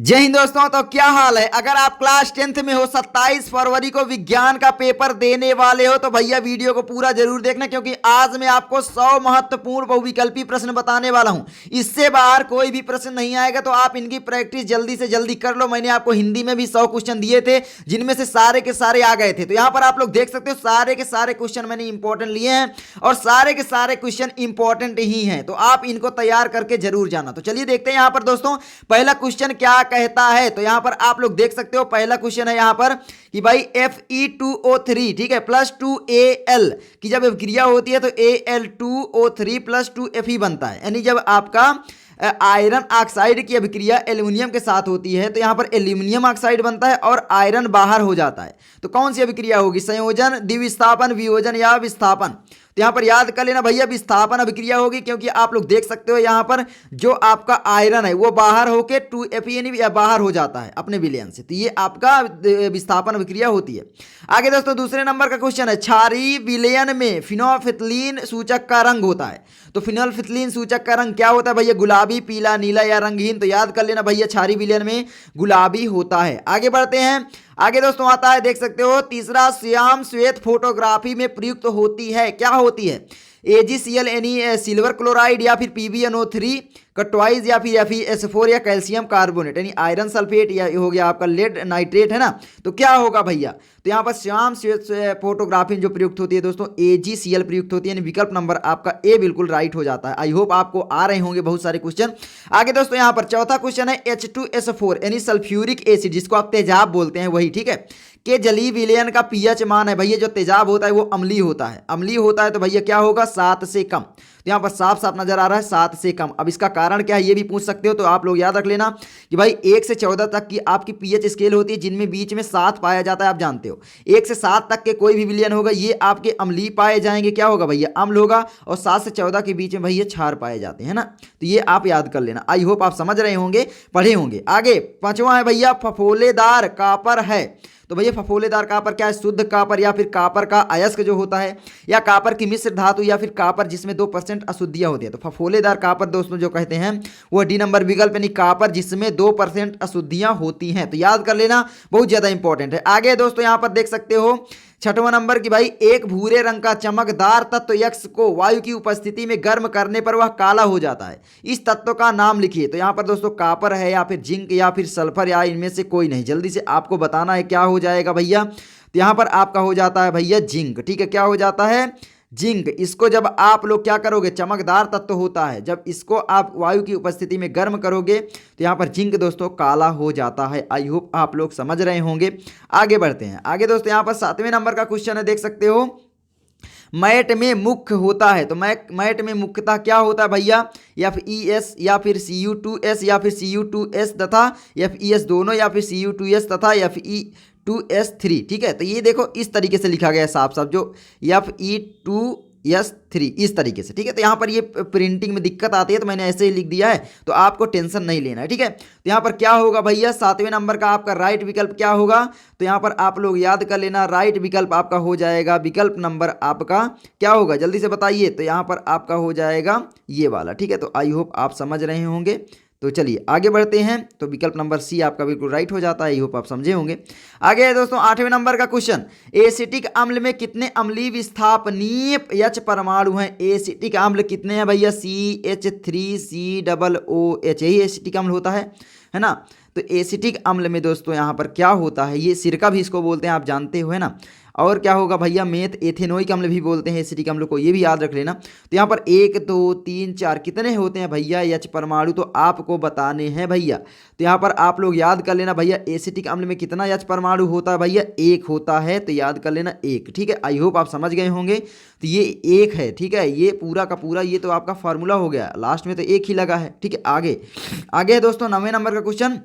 जय हिंद दोस्तों। तो क्या हाल है? अगर आप क्लास 10th में हो, 27 फरवरी को विज्ञान का पेपर देने वाले हो, तो भैया वीडियो को पूरा जरूर देखना, क्योंकि आज मैं आपको 100 महत्वपूर्ण बहुविकल्पी प्रश्न बताने वाला हूं। इससे बाहर कोई भी प्रश्न नहीं आएगा, तो आप इनकी प्रैक्टिस जल्दी से जल्दी कर लो। मैंने आपको हिंदी में भी 100 क्वेश्चन दिए थे, जिनमें से सारे के सारे आ गए थे। तो यहां पर आप लोग देख सकते हो, सारे के सारे क्वेश्चन मैंने इंपॉर्टेंट लिए हैं और सारे के सारे क्वेश्चन इंपॉर्टेंट ही हैं, तो आप इनको तैयार करके जरूर जाना। तो चलिए देखते हैं यहां पर दोस्तों, पहला क्वेश्चन क्या कहता है। तो यहां पर आप लोग देख सकते हो, पहला क्वेश्चन है यहां पर कि भाई Fe2O3, ठीक है, प्लस 2Al की जब अभिक्रिया होती है तो Al2O3 प्लस 2Fe बनता है। यानी जब आपका आयरन ऑक्साइड की अभिक्रिया एल्यूमिनियम के साथ होती है, तो यहां पर एल्यूमिनियम ऑक्साइड बनता है और आयरन बाहर हो जाता है। तो कौन सी अभिक्रिया होगी? संयोजन, द्विविस्थापन, वियोजन या विस्थापन? तो यहां पर याद कर लेना भैया, विस्थापन अभिक्रिया होगी, क्योंकि आप लोग देख सकते हो यहां पर जो आपका आयरन है वो बाहर होके 2Fe या बाहर हो जाता है अपने विलयन से, तो ये आपका विस्थापन अभिक्रिया होती है। आगे दोस्तों दूसरे नंबर का क्वेश्चन है, क्षारीय विलयन में फिनोल्फिथलीन सूचक का रंग होता है। तो फिनोल्फिथलीन सूचक का रंग क्या होता है भैया? गुलाबी, पीला, नीला या रंगहीन? तो याद कर लेना भैया, क्षारीय विलयन में गुलाबी होता है। आगे बढ़ते हैं। आगे दोस्तों आता है, देख सकते हो, तीसरा, श्याम श्वेत फोटोग्राफी में प्रयुक्त होती है, क्या होती है? AgCl सिल्वर क्लोराइड या फिर PbNO3 का ट्वाइस या फिर FeS4 या कैल्शियम कार्बोनेट यानी आयरन सल्फेट या हो गया आपका लेड नाइट्रेट, है ना? तो क्या होगा भैया? तो यहाँ पर श्याम श्वेत फोटोग्राफी जो प्रयुक्त होती है दोस्तों, AgCl प्रयुक्त होती है, यानी विकल्प नंबर आपका ए बिल्कुल राइट हो जाता है। आई होप आपको आ रहे होंगे बहुत सारे क्वेश्चन। आगे दोस्तों यहाँ पर चौथा क्वेश्चन है, H2SO4 यानी सल्फ्यूरिक एसिड, जिसको आप तेजाब बोलते हैं, वही, ठीक है, के जलीय विलयन का पीएच मान है भैया। जो तेजाब होता है वो अम्लीय होता है, अम्लीय होता है, तो भैया क्या होगा? 7 से कम। तो यहाँ पर साफ साफ नजर आ रहा है 7 से कम। अब इसका कारण क्या है ये भी पूछ सकते हो, तो आप लोग याद रख लेना कि भाई 1 से 14 तक की आपकी पीएच स्केल होती है, जिनमें बीच में 7 पाया जाता है, आप जानते हो। 1 से 7 तक के कोई भी विलयन होगा ये आपके अम्लीय पाए जाएंगे, क्या होगा भैया? अम्ल होगा। और 7 से 14 के बीच में भैया क्षार पाए जाते हैं ना, तो ये आप याद कर लेना। आई होप आप समझ रहे होंगे, पढ़े होंगे। आगे पांचवा है भैया, फफोलेदार कापर है। तो भैया फफोलेदार कापर क्या है? शुद्ध कापर या फिर कापर का अयस्क जो होता है, या कापर की मिश्र धातु, या फिर कापर जिसमें 2% अशुद्धियां होती है। तो फफोलेदार कापर दोस्तों जो कहते हैं वो डी नंबर विकल्प, यानी कापर जिसमें 2% अशुद्धियां होती हैं। तो याद कर लेना, बहुत ज्यादा इंपॉर्टेंट है। आगे दोस्तों यहां पर देख सकते हो छठवां नंबर की भाई, एक भूरे रंग का चमकदार तत्व यक्ष को वायु की उपस्थिति में गर्म करने पर वह काला हो जाता है, इस तत्व का नाम लिखिए। तो यहां पर दोस्तों कापर है या फिर जिंक या फिर सल्फर या इनमें से कोई नहीं, जल्दी से आपको बताना है क्या हो जाएगा भैया। तो यहां पर आपका हो जाता है भैया जिंक, ठीक है, क्या हो जाता है? जिंक। इसको जब आप लोग क्या करोगे, चमकदार तत्व होता है, जब इसको आप वायु की उपस्थिति में गर्म करोगे तो यहाँ पर जिंक दोस्तों काला हो जाता है। आई होप आप लोग समझ रहे होंगे। आगे बढ़ते हैं। आगे दोस्तों यहाँ पर 7वें नंबर का क्वेश्चन है, देख सकते हो, मैट में मुख्य होता है। तो मैट में मुख्यतः क्या होता है भैया? FeS या फिर Cu2S या फिर Cu2S तथा FeS दोनों, या फिर Cu2S तथा Fe2S3, ठीक है। तो ये देखो इस तरीके से लिखा गया है साफ साफ, जो Fe2S3 इस तरीके से, ठीक है। तो यहाँ पर ये प्रिंटिंग में दिक्कत आती है, तो मैंने ऐसे ही लिख दिया है, तो आपको टेंशन नहीं लेना है, ठीक है। तो यहाँ पर क्या होगा भैया? 7वें नंबर का आपका राइट विकल्प क्या होगा? तो यहाँ पर आप लोग याद कर लेना, राइट विकल्प आपका हो जाएगा, विकल्प नंबर आपका क्या होगा जल्दी से बताइए। तो यहाँ पर आपका हो जाएगा ये वाला, ठीक है। तो आई होप आप समझ रहे होंगे। तो चलिए आगे बढ़ते हैं। तो विकल्प नंबर सी आपका बिल्कुल राइट हो जाता है। आई होप आप समझे होंगे। आगे है दोस्तों 8वें नंबर का क्वेश्चन, एसिटिक अम्ल में कितने अम्लीय विस्थापनीय H परमाणु हैं? एसिटिक अम्ल कितने हैं भैया? CH3COOH, यही एसिटिक अम्ल होता है ना। तो एसिटिक अम्ल में दोस्तों यहाँ पर क्या होता है, ये सिरका भी इसको बोलते हैं, आप जानते हो, है ना। और क्या होगा भैया? मेथ एथेनोइक अम्ल भी बोलते हैं एसिटिक अम्ल को, ये भी याद रख लेना। तो यहाँ पर 1 2 3 4 कितने होते हैं भैया H परमाणु? तो आपको बताने हैं भैया। तो यहाँ पर आप लोग याद कर लेना भैया, एसिटिक अम्ल में कितना H परमाणु होता है भैया? 1 होता है। तो याद कर लेना 1, ठीक है। आई होप आप समझ गए होंगे। तो ये 1 है, ठीक है, ये पूरा का पूरा ये तो आपका फॉर्मूला हो गया, लास्ट में तो 1 ही लगा है, ठीक है। आगे है दोस्तों 9वें नंबर का क्वेश्चन,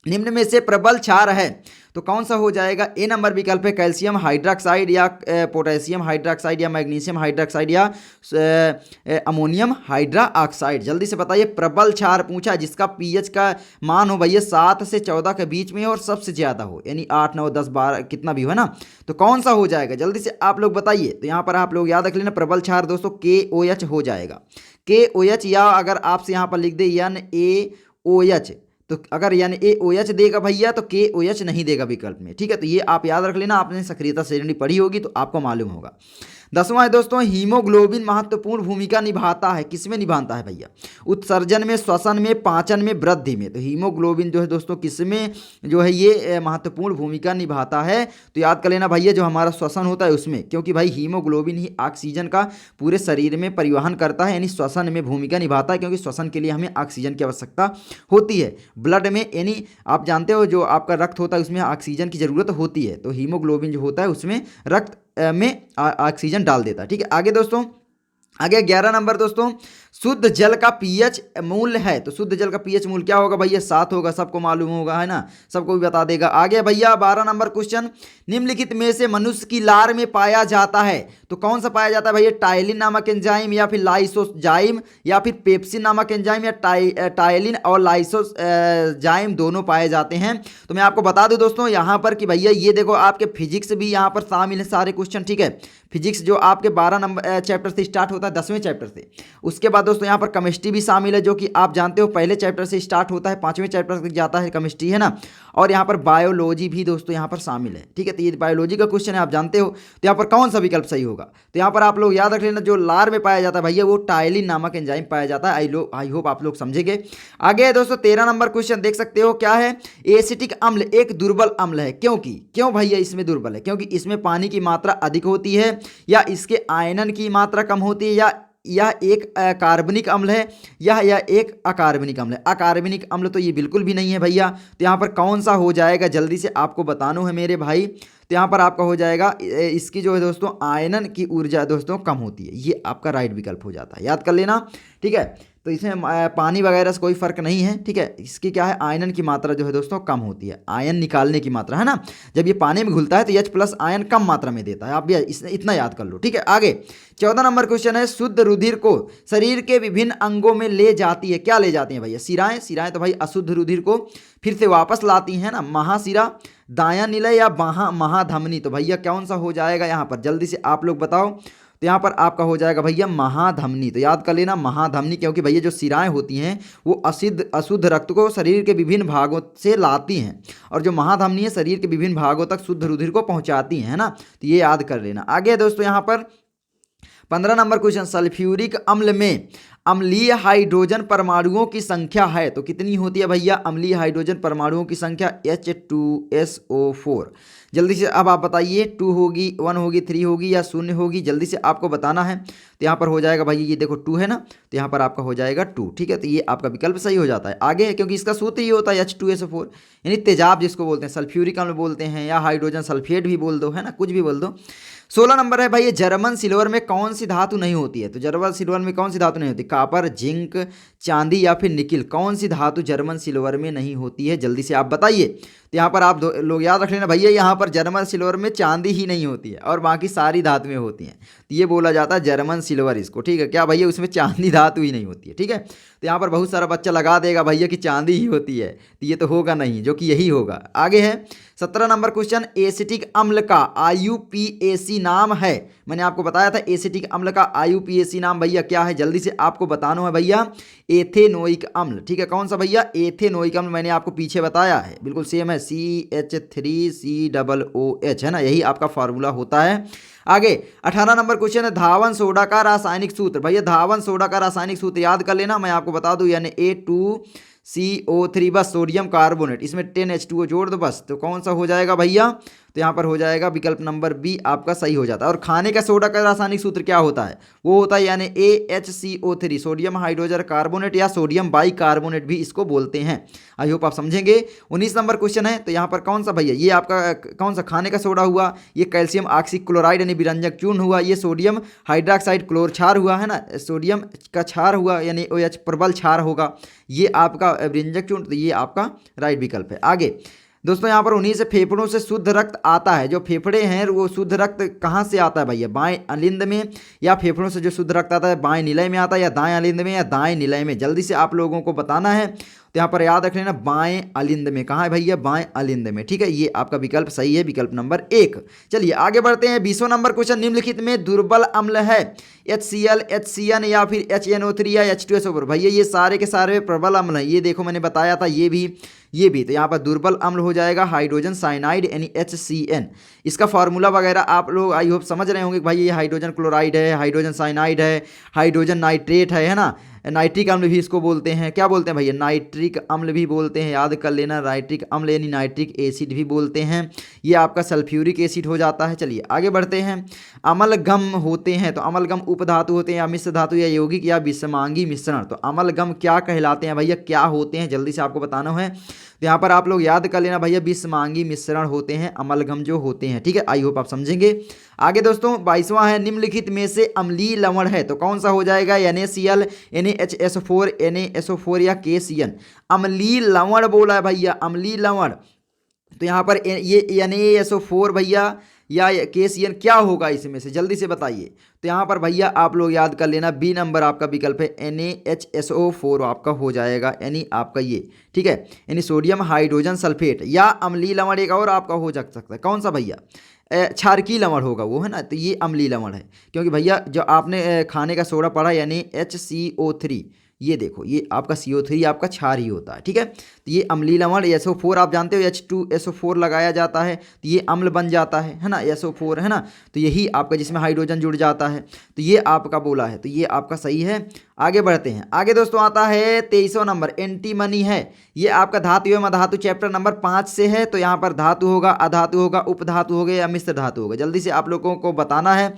निम्न में से प्रबल क्षार है तो कौन सा हो जाएगा? ए नंबर विकल्प है कैल्शियम हाइड्रोक्साइड या पोटेशियम हाइड्रोक्साइड या मैग्नीशियम हाइड्रोक्साइड या अमोनियम हाइड्रोक्साइड। जल्दी से बताइए। प्रबल क्षार पूछा जिसका पीएच का मान हो भैया 7 से 14 के बीच में और सबसे ज़्यादा हो, यानी 8 9 10 12 कितना भी हो ना, तो कौन सा हो जाएगा जल्दी से आप लोग बताइए। तो यहाँ पर आप लोग याद रख लेना, प्रबल क्षार दोस्तों KOH हो जाएगा, KOH, या अगर आपसे यहाँ पर लिख दे NaOH तो अगर यानी AOH देगा भैया तो KOH नहीं देगा विकल्प में, ठीक है। तो ये आप याद रख लेना, आपने सक्रियता श्रेणी पढ़ी होगी तो आपको मालूम होगा। 10वां है दोस्तों, हीमोग्लोबिन महत्वपूर्ण भूमिका निभाता है, किसमें निभाता है भैया? उत्सर्जन में, श्वसन में, पाचन में, वृद्धि में। तो हीमोग्लोबिन जो है दोस्तों किसमें जो है ये महत्वपूर्ण भूमिका निभाता है? तो याद कर लेना भैया, जो हमारा श्वसन होता है उसमें, क्योंकि भाई हीमोग्लोबिन ही ऑक्सीजन का पूरे शरीर में परिवहन करता है, यानी श्वसन में भूमिका निभाता है, क्योंकि श्वसन के लिए हमें ऑक्सीजन की आवश्यकता होती है। ब्लड में यानी आप जानते हो जो आपका रक्त होता है उसमें ऑक्सीजन की ज़रूरत होती है, तो हीमोग्लोबिन जो होता है उसमें रक्त में ऑक्सीजन डाल देता है, ठीक है। आगे दोस्तों, आगे 11 नंबर दोस्तों, शुद्ध जल का पीएच मूल्य है। तो शुद्ध जल का पीएच मूल्य क्या होगा भैया? 7 होगा, सबको मालूम होगा, है ना, सबको भी बता देगा। आगे भैया 12 नंबर क्वेश्चन, निम्नलिखित में से मनुष्य की लार में पाया जाता है, तो कौन सा पाया जाता है भैया? टाइलिन नामक एंजाइम, या फिर लाइसोजाइम, या फिर पेप्सिन नामक एंजाइम, या टाइलिन और लाइसोजाइम दोनों पाए जाते हैं। तो मैं आपको बता दूं दोस्तों यहाँ पर कि भैया ये देखो आपके फिजिक्स भी यहाँ पर शामिल है सारे क्वेश्चन, ठीक है। फिजिक्स जो आपके 12 नंबर चैप्टर से स्टार्ट होता है, 10वें चैप्टर से। उसके बाद दोस्तों यहाँ पर केमिस्ट्री भी शामिल है, जो कि आप जानते हो पहले चैप्टर से स्टार्ट होता है, 5वें चैप्टर तक जाता है केमिस्ट्री, है ना। और यहाँ पर बायोलॉजी भी दोस्तों यहाँ पर शामिल है, ठीक है। तो ये बायोलॉजी का क्वेश्चन है, आप जानते हो। तो यहाँ पर कौन सा विकल्प सही होगा? तो यहाँ पर आप लोग याद रख लेना, जो लार में पाया जाता है भैया वो टाइलिन नामक एंजाइम पाया जाता है। आई होप आप लोग समझेंगे। आगे है दोस्तों 13 नंबर क्वेश्चन, देख सकते हो क्या है? एसिटिक अम्ल एक दुर्बल अम्ल है, क्यों भैया इसमें दुर्बल है? क्योंकि इसमें पानी की मात्रा अधिक होती है, या इसके आयनन की मात्रा कम होती है, या यह एक कार्बनिक अम्ल है, यह एक अकार्बनिक अम्ल है। अकार्बनिक अम्ल तो ये बिल्कुल भी नहीं है भैया। तो यहाँ पर कौन सा हो जाएगा, जल्दी से आपको बताना है मेरे भाई। तो यहाँ पर आपका हो जाएगा, इसकी जो है दोस्तों आयनन की ऊर्जा दोस्तों कम होती है, ये आपका राइट विकल्प हो जाता है, याद कर लेना, ठीक है। तो इसमें पानी वगैरह से कोई फर्क नहीं है, ठीक है। इसकी क्या है, आयनन की मात्रा जो है दोस्तों कम होती है, आयन निकालने की मात्रा, है ना। जब ये पानी में घुलता है तो H+ आयन कम मात्रा में देता है, आप भी इतना याद कर लो, ठीक है। आगे 14 नंबर क्वेश्चन है, शुद्ध रुधिर को शरीर के विभिन्न अंगों में ले जाती है, क्या ले जाती है भैया? सिराएं तो भाई अशुद्ध रुधिर को फिर से वापस लाती हैं ना। महाशिरा, दायां निलय, या महाधमनी। तो भैया कौन सा हो जाएगा यहाँ पर, जल्दी से आप लोग बताओ। तो यहाँ पर आपका हो जाएगा भैया महाधमनी। तो याद कर लेना महाधमनी, क्योंकि भैया जो सिराएं होती हैं वो अशुद्ध रक्त को शरीर के विभिन्न भागों से लाती हैं, और जो महाधमनी है शरीर के विभिन्न भागों तक शुद्ध रुधिर को पहुँचाती हैं, है ना। तो ये याद कर लेना। आगे दोस्तों यहाँ पर 15 नंबर क्वेश्चन, सल्फ्यूरिक अम्ल में अम्लीय हाइड्रोजन परमाणुओं की संख्या है, तो कितनी होती है भैया अम्लीय हाइड्रोजन परमाणुओं की संख्या? H2SO4। जल्दी से अब आप बताइए, 2 होगी, 1 होगी, 3 होगी, या 0 होगी, जल्दी से आपको बताना है। तो यहाँ पर हो जाएगा भाई, ये देखो 2 है ना, तो यहाँ पर आपका हो जाएगा 2, ठीक है। तो ये आपका विकल्प सही हो जाता है। आगे क्योंकि इसका सूत्र ही होता है H2SO4, यानी तेजाब जिसको बोलते हैं, सल्फ्यूरिक अम्ल बोलते हैं, या हाइड्रोजन सल्फेट भी बोल दो, है ना, कुछ भी बोल दो। 16 नंबर है भाई, ये जर्मन सिल्वर में कौन सी धातु नहीं होती है? तो जर्मन सिल्वर में कौन सी धातु नहीं होती? कॉपर, जिंक, चांदी, या फिर निकिल, कौन सी धातु जर्मन सिल्वर में नहीं होती है? जल्दी से आप बताइए। तो यहाँ पर आप लोग याद रख लेना भैया, यहाँ पर जर्मन सिल्वर में चांदी ही नहीं होती है, और बाकी सारी धातुएं होती हैं। तो ये बोला जाता है जर्मन सिल्वर इसको, ठीक है। क्या भैया उसमें चांदी धातु ही नहीं होती है, ठीक है। तो यहाँ पर बहुत सारा बच्चा लगा देगा भैया कि चांदी ही होती है, तो ये तो होगा नहीं, जो कि यही होगा। आगे है 17 नंबर क्वेश्चन, एसिटिक अम्ल का IUPAC नाम है। मैंने आपको बताया था एसिटिक अम्ल का IUPAC नाम भैया क्या है, जल्दी से आपको बताना है भैया। एथेनोइक अम्ल, ठीक है। कौन सा भैया? एथेनोइक अम्ल, मैंने आपको पीछे बताया है, बिल्कुल सेम है, CH3COOH, है ना, यही आपका फार्मूला होता है। आगे 18 नंबर क्वेश्चन है, धावन सोडा का रासायनिक सूत्र। भैया धावन सोडा का रासायनिक सूत्र याद कर लेना, मैं आपको बता दूं, यानी A2CO3, बस सोडियम कार्बोनेट, इसमें 10H2O जोड़ दो बस। तो कौन सा हो जाएगा भैया? तो यहाँ पर हो जाएगा विकल्प नंबर बी आपका सही हो जाता है। और खाने का सोडा का रासायनिक सूत्र क्या होता है? वो होता है यानी AHCO3, सोडियम हाइड्रोजन कार्बोनेट, या सोडियम बाइकार्बोनेट भी इसको बोलते हैं। आई होप आप समझेंगे। 19 नंबर क्वेश्चन है, तो यहाँ पर कौन सा भैया, ये आपका कौन सा खाने का सोडा हुआ, ये कैल्शियम ऑक्सीक्लोराइड यानी विरंजक चूर्ण हुआ, ये सोडियम हाइड्रोक्साइड क्लोर क्षार हुआ, है ना, सोडियम का क्षार हुआ यानी OH प्रबल क्षार होगा, ये आपका विरंजक चूर्ण। तो ये आपका राइट विकल्प है। आगे दोस्तों यहाँ पर उन्हीं से फेफड़ों से शुद्ध रक्त आता है। जो फेफड़े हैं वो शुद्ध रक्त कहाँ से आता है भैया? बाएं अलिंद में, या फेफड़ों से जो शुद्ध रक्त आता है बाएं निलय में आता है, या दाएं अलिंद में, या दाएं निलय में? जल्दी से आप लोगों को बताना है। तो यहाँ पर याद रख लेना बाएं अलिंद में। कहाँ है भैया? बाएं अलिंद में। ठीक है, ये आपका विकल्प सही है, विकल्प नंबर 1। चलिए आगे बढ़ते हैं। 20वां नंबर क्वेश्चन, निम्नलिखित में दुर्बल अम्ल है HCl, HCN या फिर HNO3 या H2SO4। भैया ये सारे के सारे प्रबल अम्ल हैं, ये देखो मैंने बताया था, ये भी। तो यहाँ पर दुर्बल अम्ल हो जाएगा हाइड्रोजन साइनाइड यानी HCN। इसका फार्मूला वगैरह आप लोग आई होप समझ रहे होंगे कि भाई ये हाइड्रोजन क्लोराइड है, हाइड्रोजन साइनाइड है, हाइड्रोजन नाइट्रेट है ना। नाइट्रिक अम्ल भी इसको बोलते हैं, क्या बोलते हैं भैया? नाइट्रिक अम्ल भी बोलते हैं, याद कर लेना। नाइट्रिक अम्ल यानी नाइट्रिक एसिड भी बोलते हैं। ये आपका सल्फ्यूरिक एसिड हो जाता है। चलिए आगे बढ़ते हैं। अमलगम होते हैं, तो अमलगम उपधातु होते हैं या मिश्र धातु या यौगिक या विषमांगी मिश्रण। तो अमलगम क्या कहलाते हैं भैया, क्या होते हैं, जल्दी से आपको बताना है। तो यहाँ पर आप लोग याद कर लेना भैया, विषमांगी मिश्रण होते हैं अमलगम जो होते हैं। ठीक है, आई होप आप समझेंगे। आगे दोस्तों 22वां है, निम्नलिखित में से अम्लीय लवण है, तो कौन सा हो जाएगा? NaCl, NaHSO4, NaSO4 या KCN। अम्लीय लवण बोला है भैया, अम्लीय लवण। तो यहाँ पर ये NaSO4 भैया या KCN क्या होगा इसमें से, जल्दी से बताइए। तो यहाँ पर भैया आप लोग याद कर लेना, बी नंबर आपका विकल्प है NaHSO4 आपका हो जाएगा, यानी आपका ये। ठीक है, यानी सोडियम हाइड्रोजन सल्फेट। या अम्लीय लवण एक और आपका हो जा सकता है, कौन सा भैया? क्षारकीय लवण होगा वो, है ना। तो ये अम्लीय लवण है, क्योंकि भैया जो आपने खाने का सोडा पढ़ा यानी HCO3, ये देखो ये आपका CO3 आपका क्षार ही होता है। ठीक है, तो ये अम्लीय लवण। SO4 आप जानते हो H2SO4 लगाया जाता है तो ये अम्ल बन जाता है ना, SO4 है ना। तो यही आपका जिसमें हाइड्रोजन जुड़ जाता है, तो ये आपका बोला है, तो ये आपका सही है। आगे बढ़ते हैं। आगे दोस्तों आता है 23वां नंबर, एंटीमनी है। ये आपका धातु एवं अधातु चैप्टर नंबर 5 से है। तो यहाँ पर धातु होगा, अधातु होगा, उपधातु होगा या मिश्र धातु होगा, जल्दी से आप लोगों को बताना है।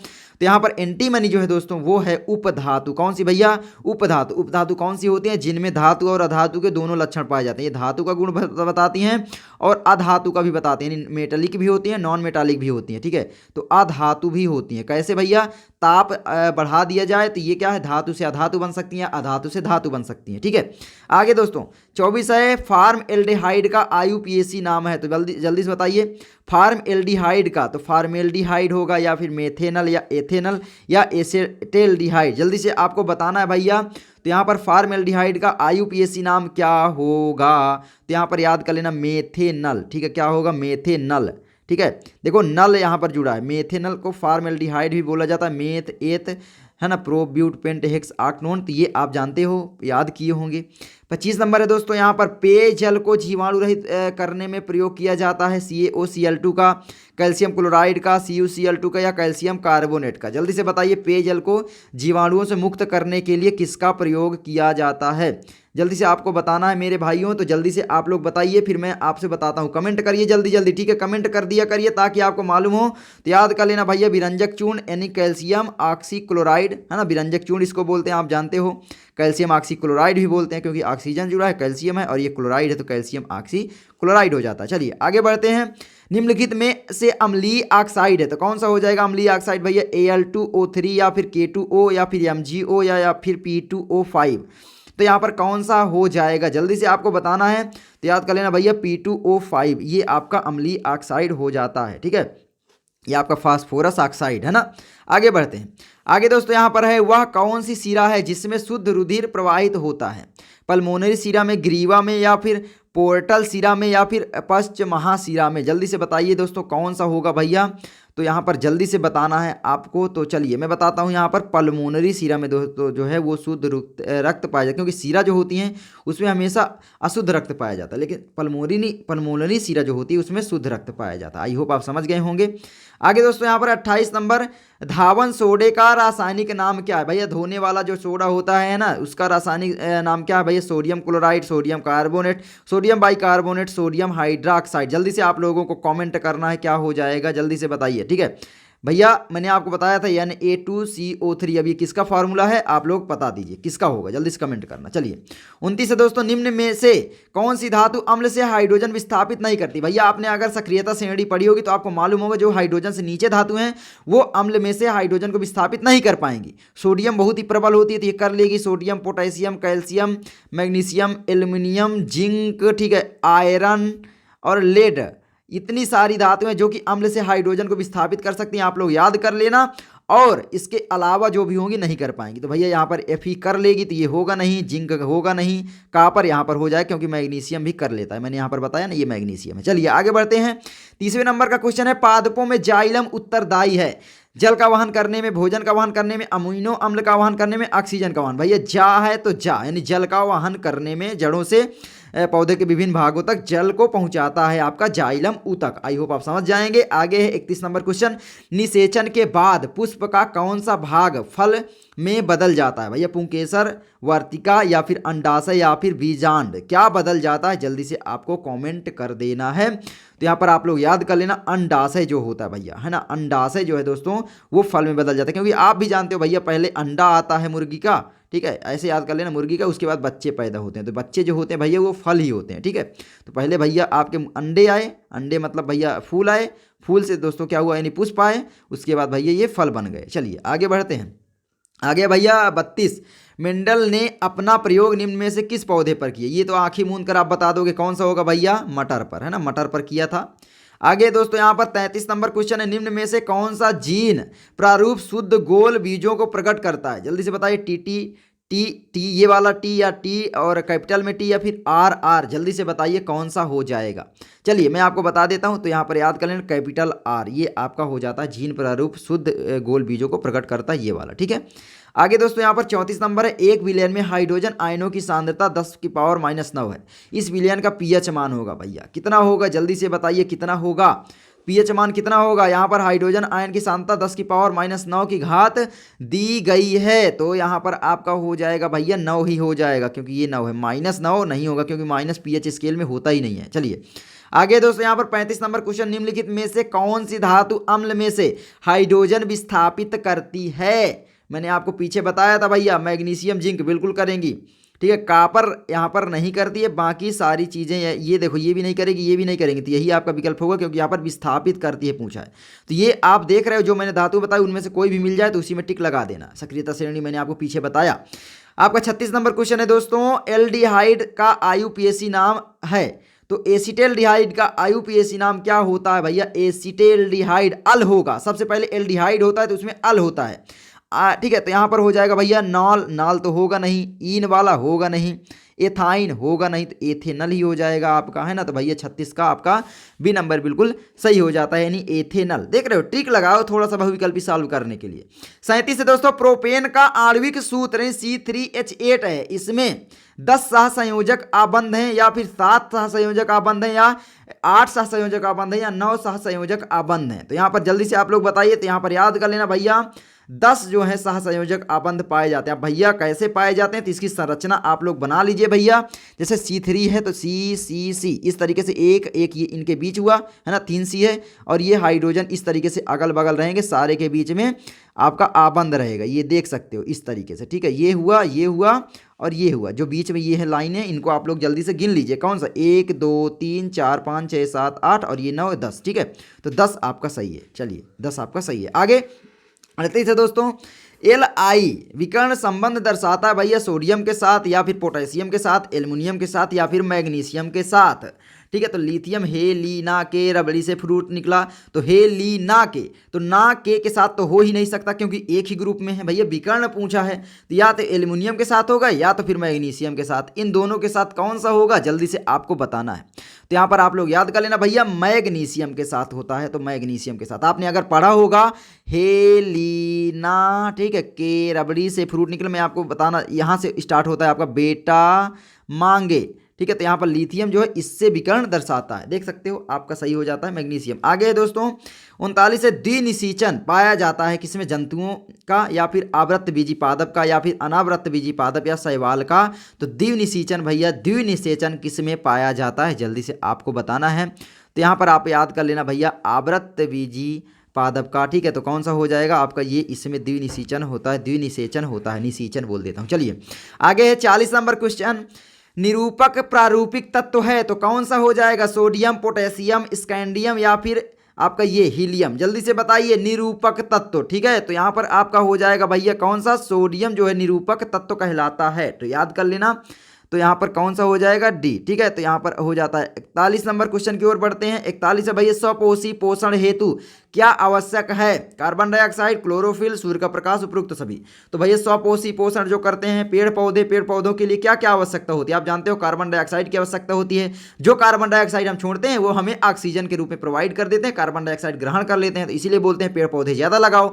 तो यहाँ पर एंटीमनी जो है दोस्तों वो है उपधातु। कौन सी भैया? उपधातु। उपधातु कौन सी होती है? जिनमें धातु और अधातु के दोनों लक्षण पाए जाते हैं। ये धातु का गुण बताती हैं और अधातु का भी बताती हैं, यानी मेटालिक भी होती हैं, नॉन मेटालिक भी होती हैं। ठीक है, तो अधातु भी होती हैं। कैसे भैया? ताप बढ़ा दिया जाए तो ये क्या है? धातु से अधातु बन सकती हैं, अधातु से धातु बन सकती हैं। ठीक है, आगे दोस्तों 24 है, फार्म एल्डिहाइड का IUPAC नाम है, तो जल्दी से बताइए। फार्म एल्डिहाइड का, तो फार्मेल्डिहाइड होगा या फिर मेथेनल या एथेनल या एसेटेल्डिहाइड, जल्दी से आपको बताना है भैया। तो यहाँ पर फार्मेल्डिहाइड का IUPAC नाम क्या होगा? तो यहाँ पर याद कर लेना मेथेनल। ठीक है, क्या होगा? मेथेनल। ठीक है, देखो नल यहाँ पर जुड़ा है, मेथेनल को फार्मेल्डिहाइड भी बोला जाता है, मेथ एथ है ना, प्रोब्यूट पेंट हेक्स आक्नोन। तो ये आप जानते हो, याद किए होंगे। 25 नंबर है दोस्तों, यहाँ पर पेयजल को जीवाणु रहित करने में प्रयोग किया जाता है CaOCl2 का, कैल्शियम क्लोराइड का, CuCl2 का या कैल्शियम कार्बोनेट का। जल्दी से बताइए, पेयजल को जीवाणुओं से मुक्त करने के लिए किसका प्रयोग किया जाता है? जल्दी से आपको बताना है मेरे भाइयों, तो जल्दी से आप लोग बताइए, फिर मैं आपसे बताता हूँ। कमेंट करिए जल्दी जल्दी, ठीक है, कमेंट कर दिया करिए ताकि आपको मालूम हो। तो याद कर लेना भैया, विरंजक चूर्ण यानी कैल्शियम ऑक्सीक्लोराइड है ना, विरंजक चूर्ण इसको बोलते हैं, आप जानते हो। कैल्शियम ऑक्सीक्लोराइड भी बोलते हैं क्योंकि ऑक्सीजन जुड़ा है, कैल्शियम है, और ये क्लोराइड है तो कैल्शियम ऑक्सीक्लोराइड हो जाता है। चलिए आगे बढ़ते हैं। निम्नलिखित में से अम्लीय ऑक्साइड है, तो कौन सा हो जाएगा अम्लीय ऑक्साइड भैया? Al2O3 या फिर K2O या फिर MgO या फिर P2O5। तो यहाँ पर कौन सा हो जाएगा? जल्दी से आपको बताना है। तो याद कर लेना भैया, P2O5 ये आपका अम्लीय ऑक्साइड हो जाता है। ठीक है, ये आपका फास्फोरस ऑक्साइड है ना। आगे बढ़ते हैं। आगे दोस्तों यहाँ पर है, वह कौन सी शिरा है जिसमें शुद्ध रुधिर प्रवाहित होता है? पल्मोनरी शिरा में, ग्रीवा में या फिर पोर्टल शिरा में या फिर पश्च महाशिरा में? जल्दी से बताइए दोस्तों, कौन सा होगा भैया? तो यहाँ पर जल्दी से बताना है आपको। तो चलिए मैं बताता हूँ, यहाँ पर पल्मोनरी शिरा में दोस्तों जो है वो शुद्ध रक्त पाया जाता है, क्योंकि शिरा जो होती हैं उसमें हमेशा अशुद्ध रक्त पाया जाता है, लेकिन पल्मोनरी शिरा जो होती है उसमें शुद्ध रक्त पाया जाता है। आई होप आप समझ गए होंगे। आगे दोस्तों यहाँ पर 28 नंबर, धावन सोडे का रासायनिक नाम क्या है भैया? धोने वाला जो सोडा होता है ना, उसका रासायनिक नाम क्या है भैया? Sodium chloride, sodium carbonate, sodium bicarbonate, sodium hydroxide. जल्दी से आप लोगों को कमेंट करना है क्या हो जाएगा, जल्दी से बताइए। ठीक है भैया, मैंने आपको बताया था Na2CO3, अब ये किसका फार्मूला है आप लोग बता दीजिए किसका होगा, जल्दी से कमेंट करना। चलिए 29 है दोस्तों, निम्न में से कौन सी धातु अम्ल से हाइड्रोजन विस्थापित नहीं करती? भैया आपने अगर सक्रियता श्रेणी पढ़ी होगी तो आपको मालूम होगा जो हाइड्रोजन से नीचे धातु हैं वो अम्ल में से हाइड्रोजन को विस्थापित नहीं कर पाएंगी। सोडियम बहुत ही प्रबल होती है तो ये कर लेगी, sodium, potassium, calcium, magnesium, aluminium, zinc, ठीक है, आयरन और लेड, इतनी सारी धातुएं जो कि अम्ल से हाइड्रोजन को विस्थापित कर सकती हैं, आप लोग याद कर लेना। और इसके अलावा जो भी होंगी नहीं कर पाएंगी। तो भैया यहाँ पर Fe कर लेगी तो ये होगा नहीं, जिंक होगा नहीं, कॉपर यहाँ पर हो जाए क्योंकि मैग्नीशियम भी कर लेता है, मैंने यहाँ पर बताया ना ये मैग्नीशियम है। चलिए आगे बढ़ते हैं। तीसरे नंबर का क्वेश्चन है, पादपों में जाइलम उत्तरदायी है जल का वहन करने में, भोजन का वहन करने में, अमीनो अम्ल का वहन करने में, ऑक्सीजन का वहन। भैया जा है तो जा यानी जल का वहन करने में, जड़ों से पौधे के विभिन्न भागों तक जल को पहुंचाता है आपका जाइलम ऊतक। आई होप आप समझ जाएंगे। आगे है 31 नंबर क्वेश्चन, निषेचन के बाद पुष्प का कौन सा भाग फल में बदल जाता है? भैया पुंकेसर, वर्तिका या फिर अंडाशय या फिर बीजांड, क्या बदल जाता है? जल्दी से आपको कमेंट कर देना है। तो यहाँ पर आप लोग याद कर लेना, अंडाशय जो होता है भैया, है ना, अंडाशय जो है दोस्तों वो फल में बदल जाता है, क्योंकि आप भी जानते हो भैया पहले अंडा आता है मुर्गी का, ठीक है, ऐसे याद कर लेना, मुर्गी का, उसके बाद बच्चे पैदा होते हैं। तो बच्चे जो होते हैं भैया वो फल ही होते हैं, ठीक है। तो पहले भैया आपके अंडे आए, अंडे मतलब भैया फूल आए, फूल से दोस्तों क्या हुआ यानी पुष्प आए, उसके बाद भैया ये फल बन गए। चलिए आगे बढ़ते हैं। आगे भैया 32, मेंडल ने अपना प्रयोग निम्न में से किस पौधे पर किया? ये तो आंखें मूंद कर आप बता दोगे कौन सा होगा भैया, मटर पर, है ना, मटर पर किया था। आगे दोस्तों यहाँ पर 33 नंबर क्वेश्चन है, निम्न में से कौन सा जीन प्रारूप शुद्ध गोल बीजों को प्रकट करता है? जल्दी से बताइए। टी ये वाला टी या टी और कैपिटल में टी या फिर आर, जल्दी से बताइए कौन सा हो जाएगा। चलिए मैं आपको बता देता हूं, तो यहाँ पर याद कर लेना कैपिटल आर, ये आपका हो जाता है जीन प्रारूप शुद्ध गोल बीजों को प्रकट करता है ये वाला, ठीक है। आगे दोस्तों यहाँ पर 34 नंबर है, एक विलयन में हाइड्रोजन आयनों की सांद्रता 10⁻⁹ है, इस विलयन का पीएच मान होगा भैया कितना होगा? जल्दी से बताइए कितना होगा, पीएच मान कितना होगा? यहाँ पर हाइड्रोजन आयन की सांद्रता 10⁻⁹ की घात दी गई है, तो यहाँ पर आपका हो जाएगा भैया 9 ही हो जाएगा, क्योंकि ये 9 है, -9 नहीं होगा क्योंकि माइनस पीएच स्केल में होता ही नहीं है। चलिए आगे दोस्तों यहाँ पर 35 नंबर क्वेश्चन, निम्नलिखित में से कौन सी धातु अम्ल में से हाइड्रोजन विस्थापित करती है? मैंने आपको पीछे बताया था भैया, मैग्नीशियम जिंक बिल्कुल करेंगी, ठीक है, कॉपर यहाँ पर नहीं करती है, बाकी सारी चीज़ें ये देखो ये भी नहीं करेगी, ये भी नहीं करेंगी, तो यही आपका विकल्प होगा क्योंकि यहाँ पर विस्थापित करती है पूछा है। तो ये आप देख रहे हो जो मैंने धातु बताई उनमें से कोई भी मिल जाए तो उसी में टिक लगा देना। सक्रियता श्रेणी मैंने आपको पीछे बताया। आपका 36 नंबर क्वेश्चन है दोस्तों, एल्डिहाइड का IUPAC नाम है, तो एसिटेल्डिहाइड का IUPAC नाम क्या होता है भैया? एसिटेल्डिहाइड अल होगा, सबसे पहले एल्डिहाइड होता है तो उसमें अल होता है, ठीक है। तो यहाँ पर हो जाएगा भैया नाल तो होगा नहीं, ईन वाला होगा नहीं, एथाइन होगा नहीं, तो एथेनल ही हो जाएगा आपका, है ना। तो भैया 36 का आपका बी नंबर बिल्कुल सही हो जाता है, यानी एथेनल। देख रहे हो, ट्रिक लगाओ थोड़ा सा बहुविकल्पी सॉल्व करने के लिए। 37 है दोस्तों, प्रोपेन का आणविक सूत्र C3H8 है, इसमें 10 सहसंयोजक आबंध हैं या फिर 7 सहसंयोजक आबंध हैं या 8 सहसंयोजक आबंध हैं या 9 सहसंयोजक आबंध हैं? तो यहाँ पर जल्दी से आप लोग बताइए। तो यहाँ पर याद कर लेना भैया 10 जो है सहसंयोजक आबंध पाए जाते हैं। भैया कैसे पाए जाते हैं तो इसकी संरचना आप लोग बना लीजिए भैया, जैसे C3 है तो C इस तरीके से एक ये इनके बीच हुआ, है ना, 3C है, और ये हाइड्रोजन इस तरीके से अगल बगल रहेंगे, सारे के बीच में आपका आबंध रहेगा, ये देख सकते हो इस तरीके से, ठीक है। ये हुआ और ये हुआ, जो बीच में ये है लाइनें, इनको आप लोग जल्दी से गिन लीजिए कौन सा, 1 2 3 4 5 6 7 8 और ये 9 10, ठीक है। तो 10 आपका सही है। चलिए 10 आपका सही है। आगे 38 है दोस्तों, Li विकर्ण संबंध दर्शाता है भैया सोडियम के साथ या फिर पोटेशियम के साथ, एल्युमिनियम के साथ या फिर मैग्नीशियम के साथ, ठीक है। तो लिथियम हेलिना के, रबड़ी से फ्रूट निकला, तो हेलिना के, तो ना के साथ तो हो ही नहीं सकता क्योंकि एक ही ग्रुप में है भैया, विकर्ण पूछा है, तो या तो एल्युमिनियम के साथ होगा या तो फिर मैग्नीशियम के साथ, इन दोनों के साथ कौन सा होगा जल्दी से आपको बताना है। तो यहाँ पर आप लोग याद कर लेना भैया मैग्नीशियम के साथ होता है, तो मैग्नीशियम के साथ आपने अगर पढ़ा होगा हेलिना, ठीक है, के रबड़ी से फ्रूट निकला, मैं आपको बताना यहाँ से स्टार्ट होता है आपका बेटा मांगे, ठीक है। तो यहाँ पर लिथियम जो है इससे विकर्ण दर्शाता है, देख सकते हो, आपका सही हो जाता है मैग्नीशियम। आगे है दोस्तों 39 से द्विनिषेचन पाया जाता है किसमें? जंतुओं का या फिर आवृत्त बीजी पादप का या फिर अनावृत्त बीजी पादप या शैवाल का। तो द्विनिषेचन भैया, द्विनिषेचन किसमें पाया जाता है जल्दी से आपको बताना है। तो यहाँ पर आप याद कर लेना भैया आवृत्त बीजी पादप का, ठीक है। तो कौन सा हो जाएगा आपका? ये इसमें द्विनिषेचन होता है, द्विनिषेचन होता है, निषेचन बोल देता हूँ। चलिए आगे है 40 नंबर क्वेश्चन, निरूपक प्रारूपिक तत्व है तो कौन सा हो जाएगा? सोडियम, पोटेशियम, स्कैंडियम या फिर आपका ये हीलियम, जल्दी से बताइए निरूपक तत्व, ठीक है। तो यहाँ पर आपका हो जाएगा भैया कौन सा? सोडियम जो है निरूपक तत्व कहलाता है, तो याद कर लेना। तो यहाँ पर कौन सा हो जाएगा, डी। ठीक है, तो यहाँ पर हो जाता है। 41 नंबर क्वेश्चन की ओर बढ़ते हैं। 41 है भैया, स्वपोषी पोषण हेतु क्या आवश्यक है? कार्बन डाइऑक्साइड, क्लोरोफिल, सूर्य का प्रकाश, उपरोक्त सभी। तो भैया स्वपोषी पोषण जो करते हैं पेड़ पौधों के लिए क्या क्या आवश्यकता होती है? आप जानते हो कार्बन डाइऑक्साइड की आवश्यकता होती है। जो कार्बन डाइऑक्साइड हम छोड़ते हैं वो हमें ऑक्सीजन के रूप में प्रोवाइड कर देते हैं, कार्बन डाइऑक्साइड ग्रहण कर लेते हैं, तो इसीलिए बोलते हैं पेड़ पौधे ज्यादा लगाओ।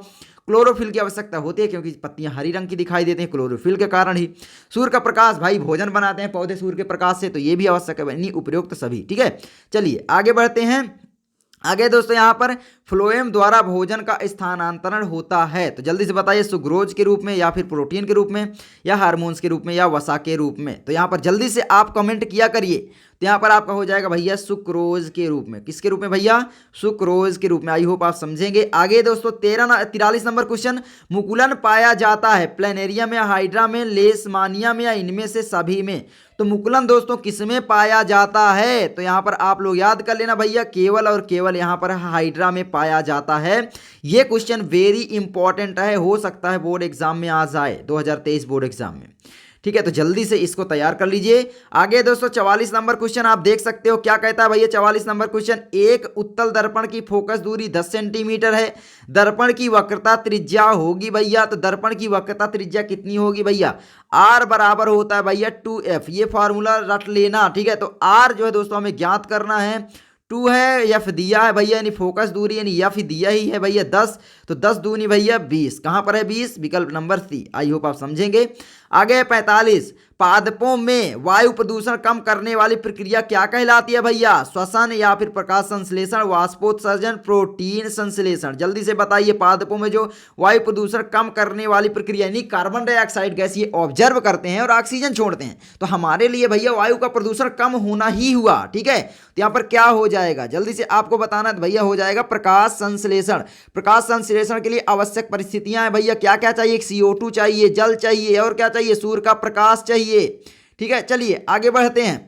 क्लोरोफिल की आवश्यकता होती है क्योंकि पत्तियां हरी रंग की दिखाई देती हैं क्लोरोफिल के कारण ही। सूर्य का प्रकाश, भाई भोजन बनाते हैं पौधे सूर्य के प्रकाश से, तो ये भी आवश्यक है, यानी उपयुक्त सभी। ठीक है, चलिए आगे बढ़ते हैं। आगे दोस्तों यहाँ पर फ्लोएम द्वारा भोजन का स्थानांतरण होता है, तो जल्दी से बताइए, सुक्रोज के रूप में या फिर प्रोटीन के रूप में या हार्मोन्स के रूप में या वसा के रूप में? तो यहाँ पर जल्दी से आप कमेंट किया करिए। तो यहाँ पर आपका हो जाएगा भैया सुक्रोज के रूप में। किसके रूप में भैया? सुक्रोज के रूप में। आई होप आप समझेंगे। आगे दोस्तों 43 नंबर क्वेश्चन, मुकुलन पाया जाता है प्लेनेरिया में, हाइड्रा में, लेशमानिया में या इनमें से सभी में? तो मुकुलन दोस्तों किसमें पाया जाता है? तो यहाँ पर आप लोग याद कर लेना भैया, केवल और केवल यहाँ पर हाइड्रा में पाया जाता है। ये क्वेश्चन वेरी इंपॉर्टेंट है, हो सकता है बोर्ड एग्जाम में आ जाए, 2023 बोर्ड एग्जाम में। ठीक है, तो जल्दी से इसको तैयार कर लीजिए। आगे दोस्तों 44 नंबर क्वेश्चन आप देख सकते हो, क्या कहता है भैया 44 नंबर क्वेश्चन, एक उत्तल दर्पण की फोकस दूरी 10 सेंटीमीटर है, दर्पण की वक्रता त्रिज्या होगी भैया। तो दर्पण की वक्रता त्रिज्या कितनी होगी भैया? आर बराबर होता है भैया 2f। ये फार्मूला रट लेना। ठीक है, तो आर जो है दोस्तों हमें ज्ञात करना है, 2 है, एफ दिया है भैया, यानी फोकस दूरी यानी एफ दिया ही है भैया 10, तो 10 दूनी भैया 20। कहां पर है 20? विकल्प नंबर सी। आई होप आप समझेंगे। आगे 45, पादपों में वायु प्रदूषण कम करने वाली प्रक्रिया क्या कहलाती है भैया? श्वसन या फिर प्रकाश संश्लेषण, वाष्पोत्सर्जन, प्रोटीन संश्लेषण? जल्दी से बताइए, पादपों में जो वायु प्रदूषण कम करने वाली प्रक्रिया यानी कार्बन डाइऑक्साइड गैस ये ऑब्जर्व करते हैं और ऑक्सीजन छोड़ते हैं, तो हमारे लिए भैया वायु का प्रदूषण कम होना ही हुआ। ठीक है, तो यहाँ पर क्या हो जाएगा जल्दी से आपको बताना है भैया, हो जाएगा प्रकाश संश्लेषण। प्रकाश संश्लेषण के लिए आवश्यक परिस्थितियां हैं भैया, क्या क्या चाहिए? CO2 चाहिए, जल चाहिए, और क्या चाहिए? सूर्य का प्रकाश चाहिए। ठीक है, चलिए आगे बढ़ते हैं।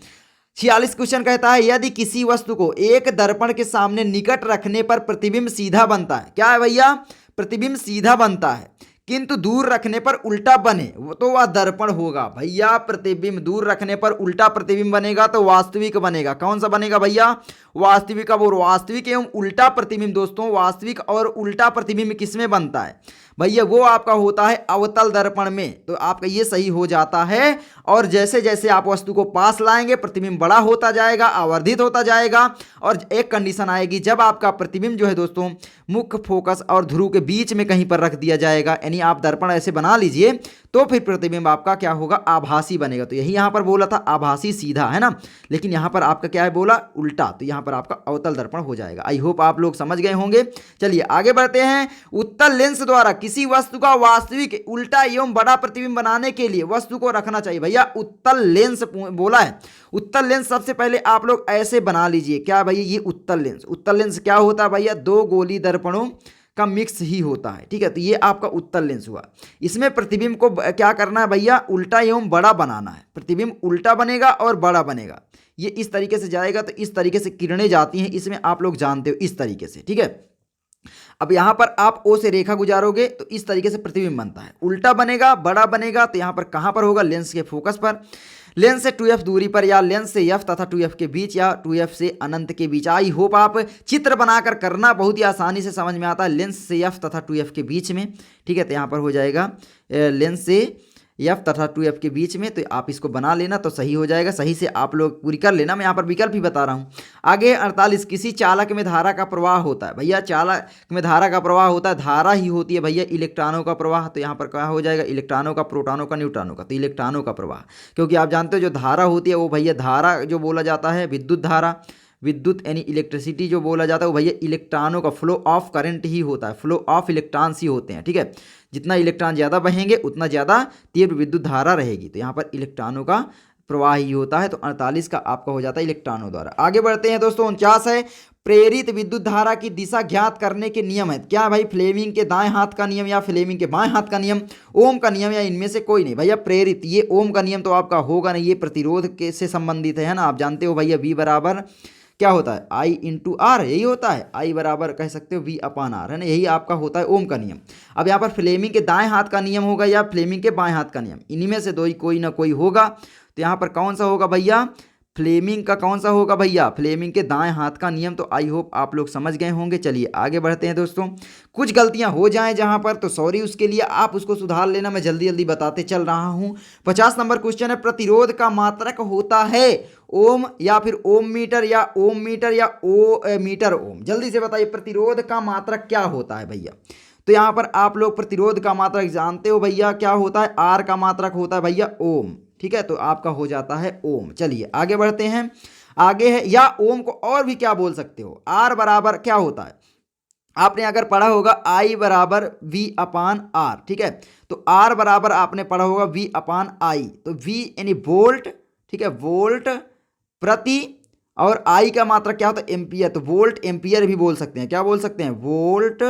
46 क्वेश्चन कहता है, यदि किसी वस्तु को एक दर्पण के सामने निकट रखने पर प्रतिबिंब सीधा बनता है, क्या है भैया? प्रतिबिंब सीधा बनता है, किंतु दूर रखने पर उल्टा बने तो वह दर्पण होगा। भैया प्रतिबिंब दूर रखने पर उल्टा प्रतिबिंब बनेगा तो वास्तविक बनेगा। कौन सा बनेगा भैया? वास्तविक। अब वास्तविक एवं उल्टा प्रतिबिंब दोस्तों, वास्तविक और उल्टा प्रतिबिंब किसमें बनता है भैया? वो आपका होता है अवतल दर्पण में। तो आपका ये सही हो जाता है। और जैसे जैसे आप वस्तु को पास लाएंगे प्रतिबिंब बड़ा होता जाएगा, आवर्धित होता जाएगा, और एक कंडीशन आएगी जब आपका प्रतिबिंब जो है दोस्तों मुख्य फोकस और ध्रुव के बीच में कहीं पर रख दिया जाएगा, यानी आप दर्पण ऐसे बना लीजिए तो फिर प्रतिबिंब आपका क्या होगा? आभासी बनेगा। तो यही यहां पर बोला था आभासी सीधा, है ना, लेकिन यहां पर आपका क्या है बोला? उल्टा। तो यहां पर आपका अवतल दर्पण हो जाएगा। आई होप आप लोग समझ गए होंगे। चलिए आगे बढ़ते हैं। उत्तल लेंस द्वारा किसी वस्तु का वास्तविक उल्टा एवं बड़ा प्रतिबिंब बनाने के लिए वस्तु को रखना चाहिए भैया। उत्तल लेंस बोला है। उत्तल लेंस सबसे पहले आप लोग ऐसे बना लीजिए, क्या भैया? ये उत्तल लेंस। उत्तल लेंस क्या होता है भैया? 2 गोली दर्पणों का मिक्स ही होता है। ठीक है, तो ये आपका उत्तल लेंस हुआ। इसमें प्रतिबिंब को क्या करना है भैया? उल्टा एवं बड़ा बनाना है। प्रतिबिंब उल्टा बनेगा और बड़ा बनेगा। ये इस तरीके से जाएगा, तो इस तरीके से किरणें जाती हैं इसमें, आप लोग जानते हो, इस तरीके से। ठीक है, अब यहां पर आप O से रेखा गुजारोगे तो इस तरीके से प्रतिबिंब बनता है। उल्टा बनेगा, बड़ा बनेगा, तो यहां पर कहां पर होगा? लेंस के फोकस पर। लेंस से 2f दूरी पर, या लेंस से f तथा 2f के बीच, या 2f से अनंत के बीच। आई होप आप चित्र बनाकर करना बहुत ही आसानी से समझ में आता है। लेंस से f तथा 2f के बीच में। ठीक है, तो यहाँ पर हो जाएगा लेंस से f तथा 2f के बीच में। तो आप इसको बना लेना तो सही हो जाएगा। सही से आप लोग पूरी कर लेना, मैं यहाँ पर विकल्प ही बता रहा हूँ। आगे 48, किसी चालक में धारा का प्रवाह होता है भैया। चालक में धारा का प्रवाह होता है, धारा ही होती है भैया इलेक्ट्रॉनों का प्रवाह। तो यहाँ पर क्या हो जाएगा? इलेक्ट्रॉनों का, प्रोटॉनों का, न्यूट्रॉनों का। तो इलेक्ट्रॉनों का प्रवाह, क्योंकि आप जानते हो जो धारा होती है वो भैया, धारा जो बोला जाता है विद्युत धारा, विद्युत यानी इलेक्ट्रिसिटी जो बोला जाता है वो भैया इलेक्ट्रॉनों का फ्लो ऑफ करंट ही होता है, फ्लो ऑफ इलेक्ट्रॉन्स ही होते हैं। ठीक है, जितना इलेक्ट्रॉन ज़्यादा बहेंगे उतना ज़्यादा तीव्र विद्युत धारा रहेगी। तो यहाँ पर इलेक्ट्रॉनों का प्रवाह ही होता है। तो 48 का आपका हो जाता है इलेक्ट्रॉनों द्वारा। आगे बढ़ते हैं दोस्तों। 49 है, प्रेरित विद्युत धारा की दिशा ज्ञात करने के नियम है। क्या भाई? फ्लेमिंग के दाएं हाथ का नियम या फ्लेमिंग के बाएं हाथ का नियम, ओम का नियम, या इनमें से कोई नहीं भैया। प्रेरित, ये ओम का नियम तो आपका होगा नहीं, ये प्रतिरोध के से संबंधित है ना। आप जानते हो भैया V बराबर क्या होता है? I इंटू आर, यही होता है। I बराबर कह सकते हो V अपान आर, है ना, यही आपका होता है ओम का नियम। अब यहाँ पर फ्लेमिंग के दाएं हाथ का नियम होगा या फ्लेमिंग के बाएं हाथ का नियम, इन्हीं में से दो ही कोई ना कोई होगा। तो यहाँ पर कौन सा होगा भैया, फ्लेमिंग का कौन सा होगा भैया, फ्लेमिंग के दाएं हाथ का नियम। तो आई होप आप लोग समझ गए होंगे। चलिए आगे बढ़ते हैं दोस्तों। कुछ गलतियां हो जाएं जहां पर तो सॉरी उसके लिए, आप उसको सुधार लेना, मैं जल्दी जल्दी बताते चल रहा हूं। 50 नंबर क्वेश्चन है, प्रतिरोध का मात्रक होता है ओम या फिर ओम मीटर या ओम मीटर या ओ मीटर ओम। जल्दी से बताइए प्रतिरोध का मात्रक क्या होता है भैया। तो यहाँ पर आप लोग प्रतिरोध का मात्रक जानते हो भैया, क्या होता है, आर का मात्रक होता है भैया ओम। ठीक है, तो आपका हो जाता है ओम। चलिए आगे बढ़ते हैं। आगे है, या ओम को और भी क्या बोल सकते हो, आर बराबर क्या होता है, आपने अगर पढ़ा होगा आई बराबर वी अपान आर। ठीक है, तो आर बराबर आपने पढ़ा होगा वी अपान आई। तो वी यानी वोल्ट, ठीक है, वोल्ट प्रति, और आई का मात्रक क्या होता है, एम्पियर। तो वोल्ट एम्पियर भी बोल सकते हैं, क्या बोल सकते हैं, वोल्ट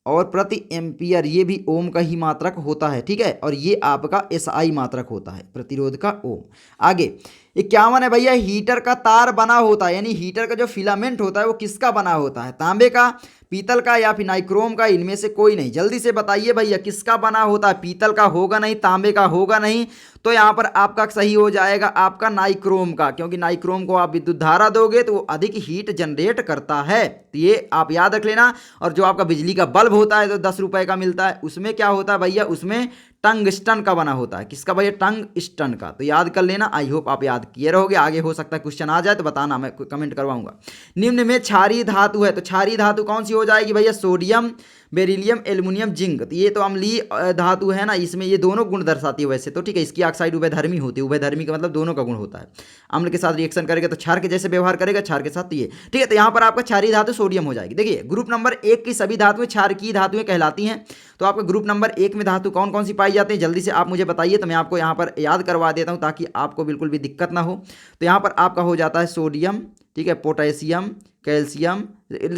और प्रति एम्पियर, ये भी ओम का ही मात्रक होता है। ठीक है, और ये आपका एसआई मात्रक होता है प्रतिरोध का ओम। आगे 51 है भैया, हीटर का तार बना होता है, यानी हीटर का जो फिलामेंट होता है वो किसका बना होता है, तांबे का, पीतल का या फिर नाइक्रोम का, इनमें से कोई नहीं। जल्दी से बताइए भैया किसका बना होता है, पीतल का होगा नहीं, तांबे का होगा नहीं, तो यहाँ पर आपका सही हो जाएगा आपका नाइक्रोम का, क्योंकि नाइक्रोम को आप विद्युत धारा दोगे तो वो अधिक हीट जनरेट करता है। तो ये आप याद रख लेना। और जो आपका बिजली का बल्ब होता है तो 10 रुपए का मिलता है, उसमें क्या होता है भैया, उसमें टंगस्टन का बना होता है। किसका भैया, टंगस्टन का। तो याद कर लेना, आई होप आप याद किए रहोगे। आगे हो सकता है क्वेश्चन आ जाए तो बताना, मैं कमेंट करवाऊंगा। निम्न में क्षारीय धातु है, तो क्षारीय धातु कौन सी हो जाएगी भैया, सोडियम, बेरिलियम, एल्युमिनियम, जिंक। तो ये तो अम्लीय धातु है ना, इसमें ये दोनों गुण दर्शाती है वैसे तो। ठीक है, इसकी ऑक्साइड उभयधर्मी होती है, उभयधर्मी का मतलब दोनों का गुण होता है। अम्ल के साथ रिएक्शन करेगा तो क्षार के जैसे व्यवहार करेगा, क्षार के साथ ये। ठीक है, तो यहाँ पर आपका क्षारीय धातु सोडियम हो जाएगी। देखिए ग्रुप नंबर 1 की सभी धातुएं क्षारकीय धातुएं कहलाती हैं। तो आपका ग्रुप नंबर 1 में धातु कौन कौन सी पाई जाती है, जल्दी से आप मुझे बताइए, तो मैं आपको यहाँ पर याद करवा देता हूँ ताकि आपको बिल्कुल भी दिक्कत ना हो। तो यहाँ पर आपका हो जाता है सोडियम, ठीक है, पोटेशियम, कैल्शियम,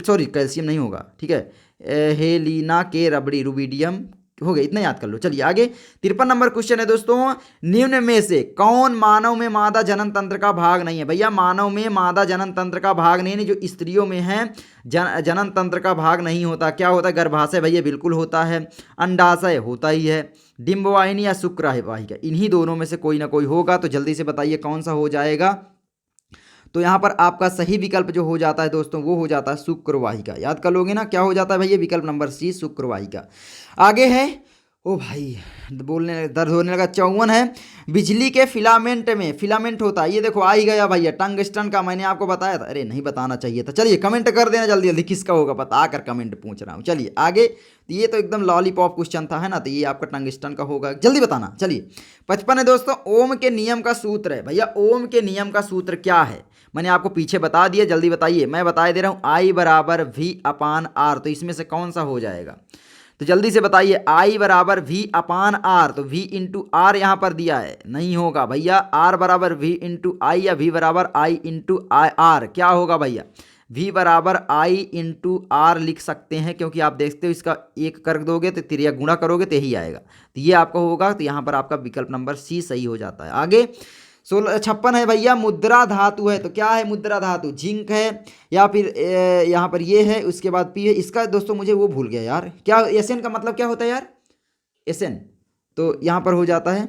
सॉरी कैल्शियम नहीं होगा, ठीक है, हेलिना के रबड़ी, रुबिडियम हो गया, इतना याद कर लो। चलिए आगे 53 नंबर क्वेश्चन है दोस्तों, निम्न में से कौन मानव में मादा जनन तंत्र का भाग नहीं है। भैया मानव में मादा जनन तंत्र का भाग नहीं है, जो स्त्रियों में है जनन तंत्र का भाग नहीं होता। क्या होता है, गर्भाशय भैया बिल्कुल होता है, अंडाशय होता ही है, डिंबवाहिनी या शुक्रवाहिका, इन्हीं दोनों में से कोई ना कोई होगा। तो जल्दी से बताइए कौन सा हो जाएगा। तो यहाँ पर आपका सही विकल्प जो हो जाता है दोस्तों वो हो जाता है शुक्रवाहिका। याद कर लोगे ना, क्या हो जाता है भैया, विकल्प नंबर सी शुक्रवाहिका। आगे है, ओ भाई बोलने दर्द होने लगा, 54 है, बिजली के फिलामेंट में, फिलामेंट होता है, ये देखो आ ही गया भैया टंगस्टन का, मैंने आपको बताया था, अरे नहीं बताना चाहिए था। चलिए कमेंट कर देना जल्दी जल्दी किसका होगा, बता कर कमेंट पूछ रहा हूँ। चलिए आगे, ये तो एकदम लॉलीपॉप क्वेश्चन था है ना, तो ये आपका टंगस्टन का होगा, जल्दी बताना। चलिए 55 है दोस्तों, ओम के नियम का सूत्र है। भैया ओम के नियम का सूत्र क्या है, मैंने आपको पीछे बता दिया, जल्दी बताइए, मैं बता दे रहा हूँ, आई बराबर वी अपान आर। तो इसमें से कौन सा हो जाएगा, तो जल्दी से बताइए, आई बराबर वी अपान आर। तो वी इंटू आर यहाँ पर दिया है, नहीं होगा भैया, आर बराबर वी इंटू आई या वी बराबर आई इंटू आई आर, क्या होगा भैया, वी बराबर आई इंटू आर लिख सकते हैं, क्योंकि आप देखते हो इसका एक कर दोगे तो त्रिया गुणा करोगे तो यही आएगा, तो ये आपका होगा। तो यहाँ पर आपका विकल्प नंबर सी सही हो जाता है। आगे 56 है भैया, मुद्रा धातु है, तो क्या है मुद्रा धातु, जिंक है या फिर यहाँ पर ये है, उसके बाद पी है। इसका दोस्तों मुझे वो भूल गया यार, क्या एसएन का मतलब क्या होता है यार, एसएन, तो यहाँ पर हो जाता है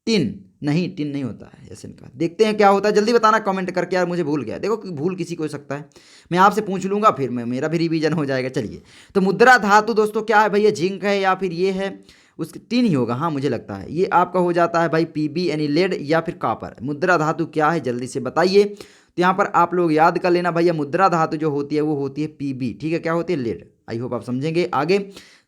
टिन, नहीं टिन नहीं होता है एसएन का, देखते हैं क्या होता है, जल्दी बताना कमेंट करके यार, मुझे भूल गया। देखो भूल किसी को हो सकता है, मैं आपसे पूछ लूँगा फिर मेरा भी रिवीजन हो जाएगा। चलिए तो मुद्रा धातु दोस्तों क्या है भैया, जिंक है या फिर ये है, उसकी टिन ही होगा, हाँ मुझे लगता है। ये आपका हो जाता है भाई पीबी यानी लेड या फिर कॉपर। मुद्रा धातु क्या है जल्दी से बताइए। तो यहाँ पर आप लोग याद कर लेना भैया, मुद्रा धातु जो होती है वो होती है पीबी, ठीक है, क्या होती है, लेड। आई होप आप समझेंगे। आगे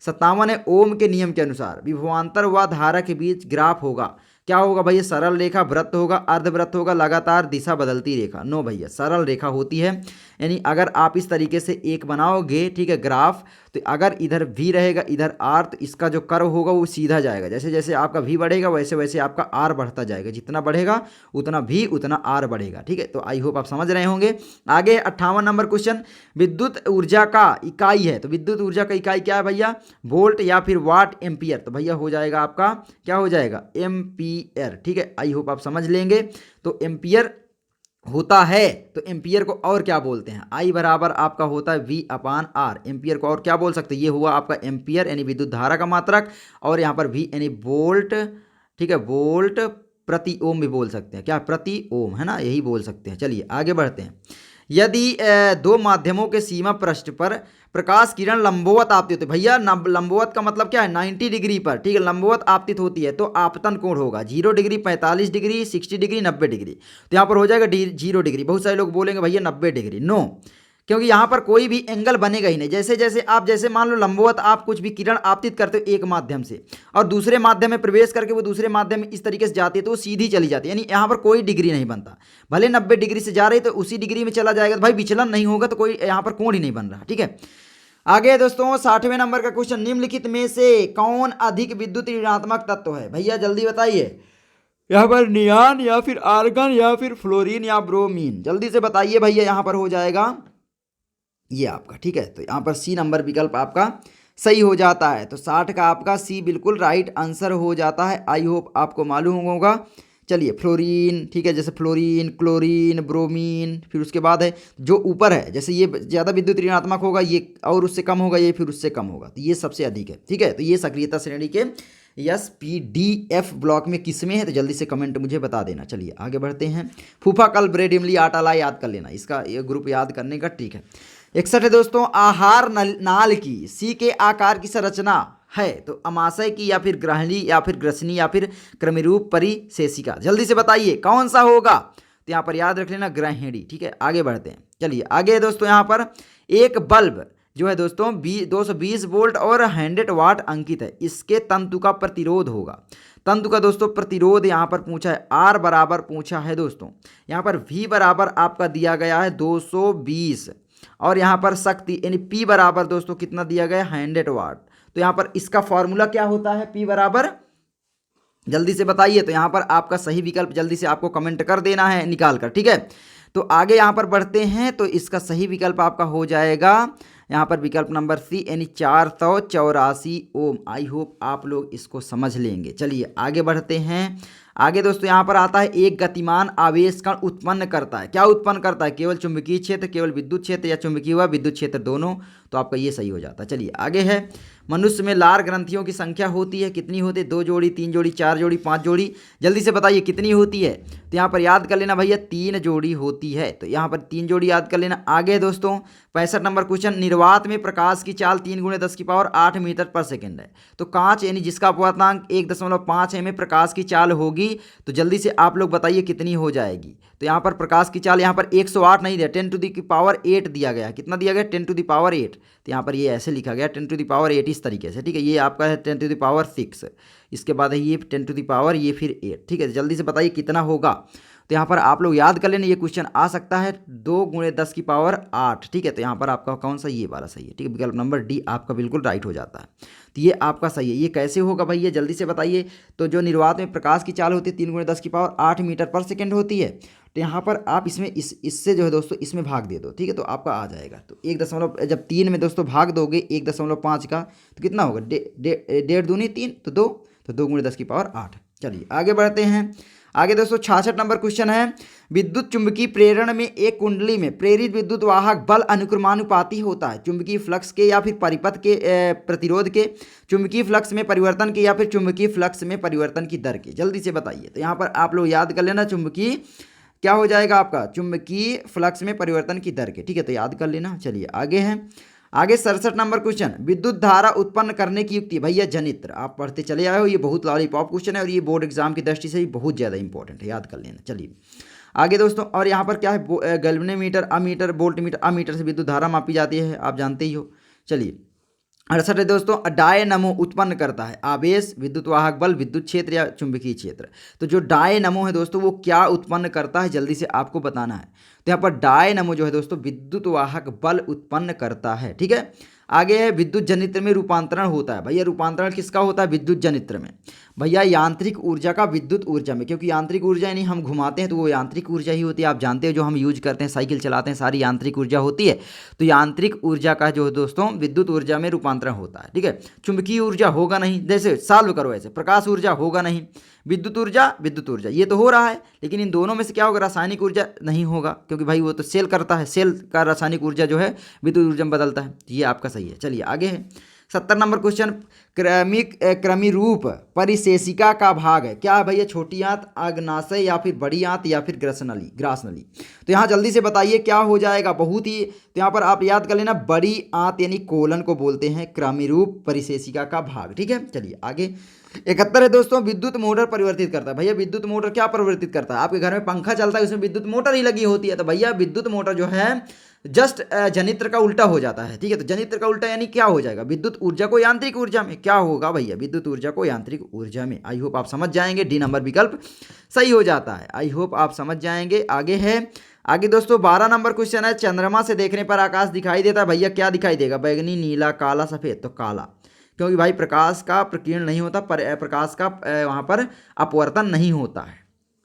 57 है, ओम के नियम के अनुसार विभवांतर व धारा के बीच ग्राफ होगा, क्या होगा भैया, सरल रेखा, वृत्त होगा, अर्धवृत्त होगा, लगातार दिशा बदलती रेखा। नो भैया, सरल रेखा होती है, यानी अगर आप इस तरीके से एक बनाओगे, ठीक है, ग्राफ, तो अगर इधर V रहेगा इधर R, तो इसका जो कर्व होगा वो सीधा जाएगा, जैसे जैसे आपका V बढ़ेगा वैसे वैसे आपका R बढ़ता जाएगा, जितना बढ़ेगा उतना V उतना R बढ़ेगा, ठीक है। तो आई होप आप समझ रहे होंगे। आगे 58 नंबर क्वेश्चन, विद्युत ऊर्जा का इकाई है, तो विद्युत ऊर्जा का इकाई क्या है भैया, वोल्ट या फिर वाट एम्पियर। तो भैया हो जाएगा आपका, क्या हो जाएगा, एम्पियर, ठीक है। आई होप आप समझ लेंगे। तो एम्पियर होता है, तो एम्पियर को और क्या बोलते हैं, आई बराबर आपका होता है वी अपान आर। एम्पियर को और क्या बोल सकते हैं, ये हुआ आपका एम्पियर यानी विद्युत धारा का मात्रक, और यहाँ पर वी यानी वोल्ट, ठीक है, वोल्ट प्रति ओम भी बोल सकते हैं, क्या प्रति ओम, है ना, यही बोल सकते हैं। चलिए आगे बढ़ते हैं। यदि दो माध्यमों के सीमा पृष्ठ पर प्रकाश किरण लंबवत आपतित होती है, भैया लंबवत का मतलब क्या है, 90 डिग्री पर, ठीक है, लंबवत आपतित होती है तो आपतन कोण होगा 0 डिग्री, 45 डिग्री, 60 डिग्री, 90 डिग्री। तो यहाँ पर हो जाएगा 0 डिग्री। बहुत सारे लोग बोलेंगे भैया 90 डिग्री, नो, क्योंकि यहाँ पर कोई भी एंगल बनेगा ही नहीं। जैसे जैसे आप, जैसे मान लो लंबवत आप कुछ भी किरण आपतित करते हो एक माध्यम से और दूसरे माध्यम में प्रवेश करके वो दूसरे माध्यम में इस तरीके से जाती है तो वो सीधी चली जाती है, यानी यहाँ पर कोई डिग्री नहीं बनता। भले 90 डिग्री से जा रही तो उसी डिग्री में चला जाएगा, तो भाई विचलन नहीं होगा, तो कोई यहाँ पर कोण ही नहीं बन रहा, ठीक है। आगे दोस्तों 60वें नंबर का क्वेश्चन, निम्नलिखित में से कौन अधिक विद्युत ऋणात्मक तत्व है, भैया जल्दी बताइए। यहाँ पर नियान या फिर आर्गन या फिर फ्लोरीन या ब्रोमीन, जल्दी से बताइए भैया। यहाँ पर हो जाएगा ये आपका, ठीक है। तो यहाँ पर सी नंबर विकल्प आपका सही हो जाता है। तो 60 का आपका सी बिल्कुल राइट आंसर हो जाता है। आई होप आपको मालूम होगा। चलिए फ्लोरीन, ठीक है, जैसे फ्लोरीन, क्लोरीन, ब्रोमीन, फिर उसके बाद है जो ऊपर है, जैसे ये ज़्यादा विद्युत ऋणात्मक होगा, ये और उससे कम होगा, ये फिर उससे कम होगा, तो ये सबसे अधिक है, ठीक है। तो ये सक्रियता श्रेणी के SPDF ब्लॉक में किस में है, तो जल्दी से कमेंट मुझे बता देना। चलिए आगे बढ़ते हैं। फूफा कल ब्रेड इमली आटा ला, याद कर लेना, इसका ये ग्रुप याद करने का, ठीक है। 61 है दोस्तों, आहार नाल की सी के आकार की संरचना है तो अमाशय की या फिर ग्रहणी या फिर ग्रसनी या फिर क्रमिरूप परिशेषिका, जल्दी से बताइए कौन सा होगा। तो यहाँ पर याद रख लेना ग्रहिणी, ठीक है। आगे बढ़ते हैं। चलिए आगे दोस्तों, यहाँ पर एक बल्ब जो है दोस्तों 220 वोल्ट और 100 वाट अंकित है, इसके तंतु का प्रतिरोध होगा। तंतु का दोस्तों प्रतिरोध यहाँ पर पूछा है, R बराबर पूछा है दोस्तों। यहाँ पर V बराबर आपका दिया गया है 220 और यहाँ पर शक्ति यानी P बराबर दोस्तों कितना दिया गया है 100 वाट। तो यहाँ पर इसका फॉर्मूला क्या होता है P बराबर, जल्दी से बताइए। तो यहाँ पर आपका सही विकल्प जल्दी से आपको कमेंट कर देना है निकाल कर, ठीक है। तो आगे यहाँ पर बढ़ते हैं। तो इसका सही विकल्प आपका हो जाएगा यहाँ पर विकल्प नंबर सी यानी 484 ओम। आई होप आप लोग इसको समझ लेंगे। चलिए आगे बढ़ते हैं। आगे दोस्तों यहाँ पर आता है एक गतिमान आवेश कण उत्पन्न करता है, क्या उत्पन्न करता है, केवल चुंबकीय क्षेत्र, केवल विद्युत क्षेत्र या चुंबकीय व विद्युत क्षेत्र दोनों। तो आपका ये सही हो जाता है। चलिए आगे है, मनुष्य में लार ग्रंथियों की संख्या होती है, कितनी होती है, 2 जोड़ी, 3 जोड़ी, 4 जोड़ी, 5 जोड़ी, जल्दी से बताइए कितनी होती है। तो यहाँ पर याद कर लेना भैया 3 जोड़ी होती है। तो यहाँ पर 3 जोड़ी याद कर लेना। आगे दोस्तों 65 नंबर क्वेश्चन, निर्वात में प्रकाश की चाल 3 × 10⁸ मीटर पर सेकेंड है। तो कांच यानी जिसका अपवर्तनांक 1.5 में प्रकाश की चाल होगी, तो जल्दी से आप लोग बताइए कितनी हो जाएगी। तो यहाँ पर प्रकाश की चाल यहाँ पर 108 नहीं दिया, 10⁸ दिया गया। कितना दिया गया 10⁸। तो यहाँ पर ये ऐसे लिखा गया 10⁸ इस तरीके से, ठीक है। ये आपका है 10⁶, इसके बाद है ये 10⁻, ये फिर 8, ठीक है। जल्दी से बताइए कितना होगा। तो यहाँ पर आप लोग याद कर लेना, ये क्वेश्चन आ सकता है 2 × 10⁸, ठीक है। तो यहाँ पर आपका कौन सा, ये वाला सही है, ठीक है। विकल्प नंबर डी आपका बिल्कुल राइट हो जाता है। तो ये आपका सही है। ये कैसे होगा भैया, जल्दी से बताइए। तो जो निर्वात में प्रकाश की चाल होती है 3 × 10⁸ मीटर पर सेकेंड होती है। तो यहाँ पर आप इसमें इससे जो है दोस्तों इसमें भाग दे दो, ठीक है। तो आपका आ जाएगा। तो 1 जब 3 में दोस्तों भाग दोगे 1.5 का, तो कितना होगा 1.5 दूनी 3 तो 2, तो 2 × 10⁸। चलिए आगे बढ़ते हैं। आगे दोस्तों 66 नंबर क्वेश्चन है, विद्युत चुंबकीय प्रेरण में एक कुंडली में प्रेरित विद्युत वाहक बल अनुक्रमानुपाती होता है चुंबकीय फ्लक्स के या फिर परिपथ के प्रतिरोध के, चुंबकीय फ्लक्स में परिवर्तन के या फिर चुंबकीय फ्लक्स में परिवर्तन की दर के, जल्दी से बताइए। तो यहाँ पर आप लोग याद कर लेना, चुंबकीय क्या हो जाएगा आपका, चुंबकीय फ्लक्स में परिवर्तन की दर के, ठीक है। तो याद कर लेना। चलिए आगे है। आगे 67 नंबर क्वेश्चन, विद्युत धारा उत्पन्न करने की युक्ति, भैया जनित्र आप पढ़ते चले आए हो, ये बहुत लॉलीपॉप क्वेश्चन है और ये बोर्ड एग्जाम की दृष्टि से भी बहुत ज़्यादा इंपॉर्टेंट है, याद कर लेना। चलिए आगे दोस्तों, और यहाँ पर क्या है, गैल्वेनोमीटर, अमीटर, वोल्टमीटर, अमीटर से विद्युत धारा मापी जाती है, आप जानते ही हो। चलिए 68 है दोस्तों, डायनमो उत्पन्न करता है आवेश, विद्युत वाहक बल, विद्युत क्षेत्र या चुंबकीय क्षेत्र। तो जो डायनमो है दोस्तों वो क्या उत्पन्न करता है, जल्दी से आपको बताना है। तो यहाँ पर डायनमो जो है दोस्तों विद्युत वाहक बल उत्पन्न करता है, ठीक है। आगे है, विद्युत जनित्र में रूपांतरण होता है, भैया रूपांतरण किसका होता है, विद्युत जनित्र में, भैया यांत्रिक ऊर्जा का विद्युत ऊर्जा में, क्योंकि यांत्रिक ऊर्जा यानी हम घुमाते हैं तो वो यांत्रिक ऊर्जा ही होती है, आप जानते हो जो हम यूज करते हैं, साइकिल चलाते हैं, सारी यांत्रिक ऊर्जा होती है। तो यांत्रिक ऊर्जा का जो है दोस्तों विद्युत ऊर्जा में रूपांतरण होता है, ठीक है। चुंबकीय ऊर्जा होगा नहीं, जैसे सॉल्व करो ऐसे, प्रकाश ऊर्जा होगा नहीं, विद्युत ऊर्जा ये तो हो रहा है, लेकिन इन दोनों में से क्या होगा, रासायनिक ऊर्जा नहीं होगा, क्योंकि भाई वो तो सेल करता है, सेल का रासायनिक ऊर्जा जो है विद्युत ऊर्जा में बदलता है। ये आपका सही है। चलिए आगे है 70 नंबर क्वेश्चन, क्रमी रूप परिशेषिका का भाग है, क्या है भैया? छोटी आंत, अग्नाशय या फिर बड़ी आंत या फिर ग्रासनली। तो यहाँ जल्दी से बताइए क्या हो जाएगा, बहुत ही, तो यहाँ पर आप याद कर लेना, बड़ी आंत यानी कोलन को बोलते हैं क्रमी रूप परिशेषिका का भाग। ठीक है, चलिए आगे। 71 है दोस्तों, विद्युत मोटर परिवर्तित करता है। भैया विद्युत मोटर क्या परिवर्तित करता है? आपके घर में पंखा चलता है, उसमें विद्युत मोटर ही लगी होती है, तो भैया विद्युत मोटर जो है जस्ट जनित्र का उल्टा हो जाता है। ठीक है, तो जनित्र का उल्टा यानी क्या हो जाएगा? विद्युत ऊर्जा को यांत्रिक ऊर्जा में। क्या होगा भैया? विद्युत ऊर्जा को यांत्रिक ऊर्जा में। आई होप आप समझ जाएंगे, डी नंबर विकल्प सही हो जाता है। आई होप आप समझ जाएंगे। आगे है, आगे दोस्तों 12 नंबर क्वेश्चन है, चंद्रमा से देखने पर आकाश दिखाई देता है। भैया क्या दिखाई देगा? बैगनी, नीला, काला, सफेद। तो काला, क्योंकि भाई प्रकाश का प्रकीर्ण नहीं होता, प्रकाश का वहाँ पर अपवर्तन नहीं होता है।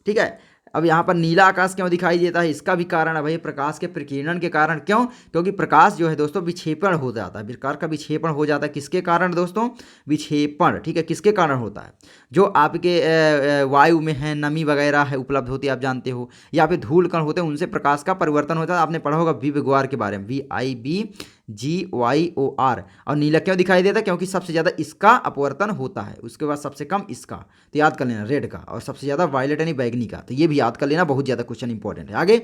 ठीक है, अब यहाँ पर नीला आकाश क्यों दिखाई देता है? इसका भी कारण है भाई प्रकाश के प्रकीर्णन के कारण। क्यों? क्योंकि प्रकाश जो है दोस्तों विक्षेपण हो जाता है, प्रकाश का विक्षेपण हो जाता है। किसके कारण दोस्तों? विक्षेपण। ठीक है, किसके कारण होता है? जो आपके वायु में है, नमी वगैरह है उपलब्ध होती है, आप जानते हो, या फिर धूल कण होते हैं, उनसे प्रकाश का परिवर्तन होता है। आपने पढ़ा होगा विबग्योर के बारे में, VIBGYOR। और नीला क्यों दिखाई देता है? क्योंकि सबसे ज़्यादा इसका अपवर्तन होता है, उसके बाद सबसे कम इसका, तो याद कर लेना रेड का, और सबसे ज़्यादा वायलेट यानी बैगनी का, तो ये भी याद कर लेना, बहुत ज़्यादा क्वेश्चन इंपॉर्टेंट है। आगे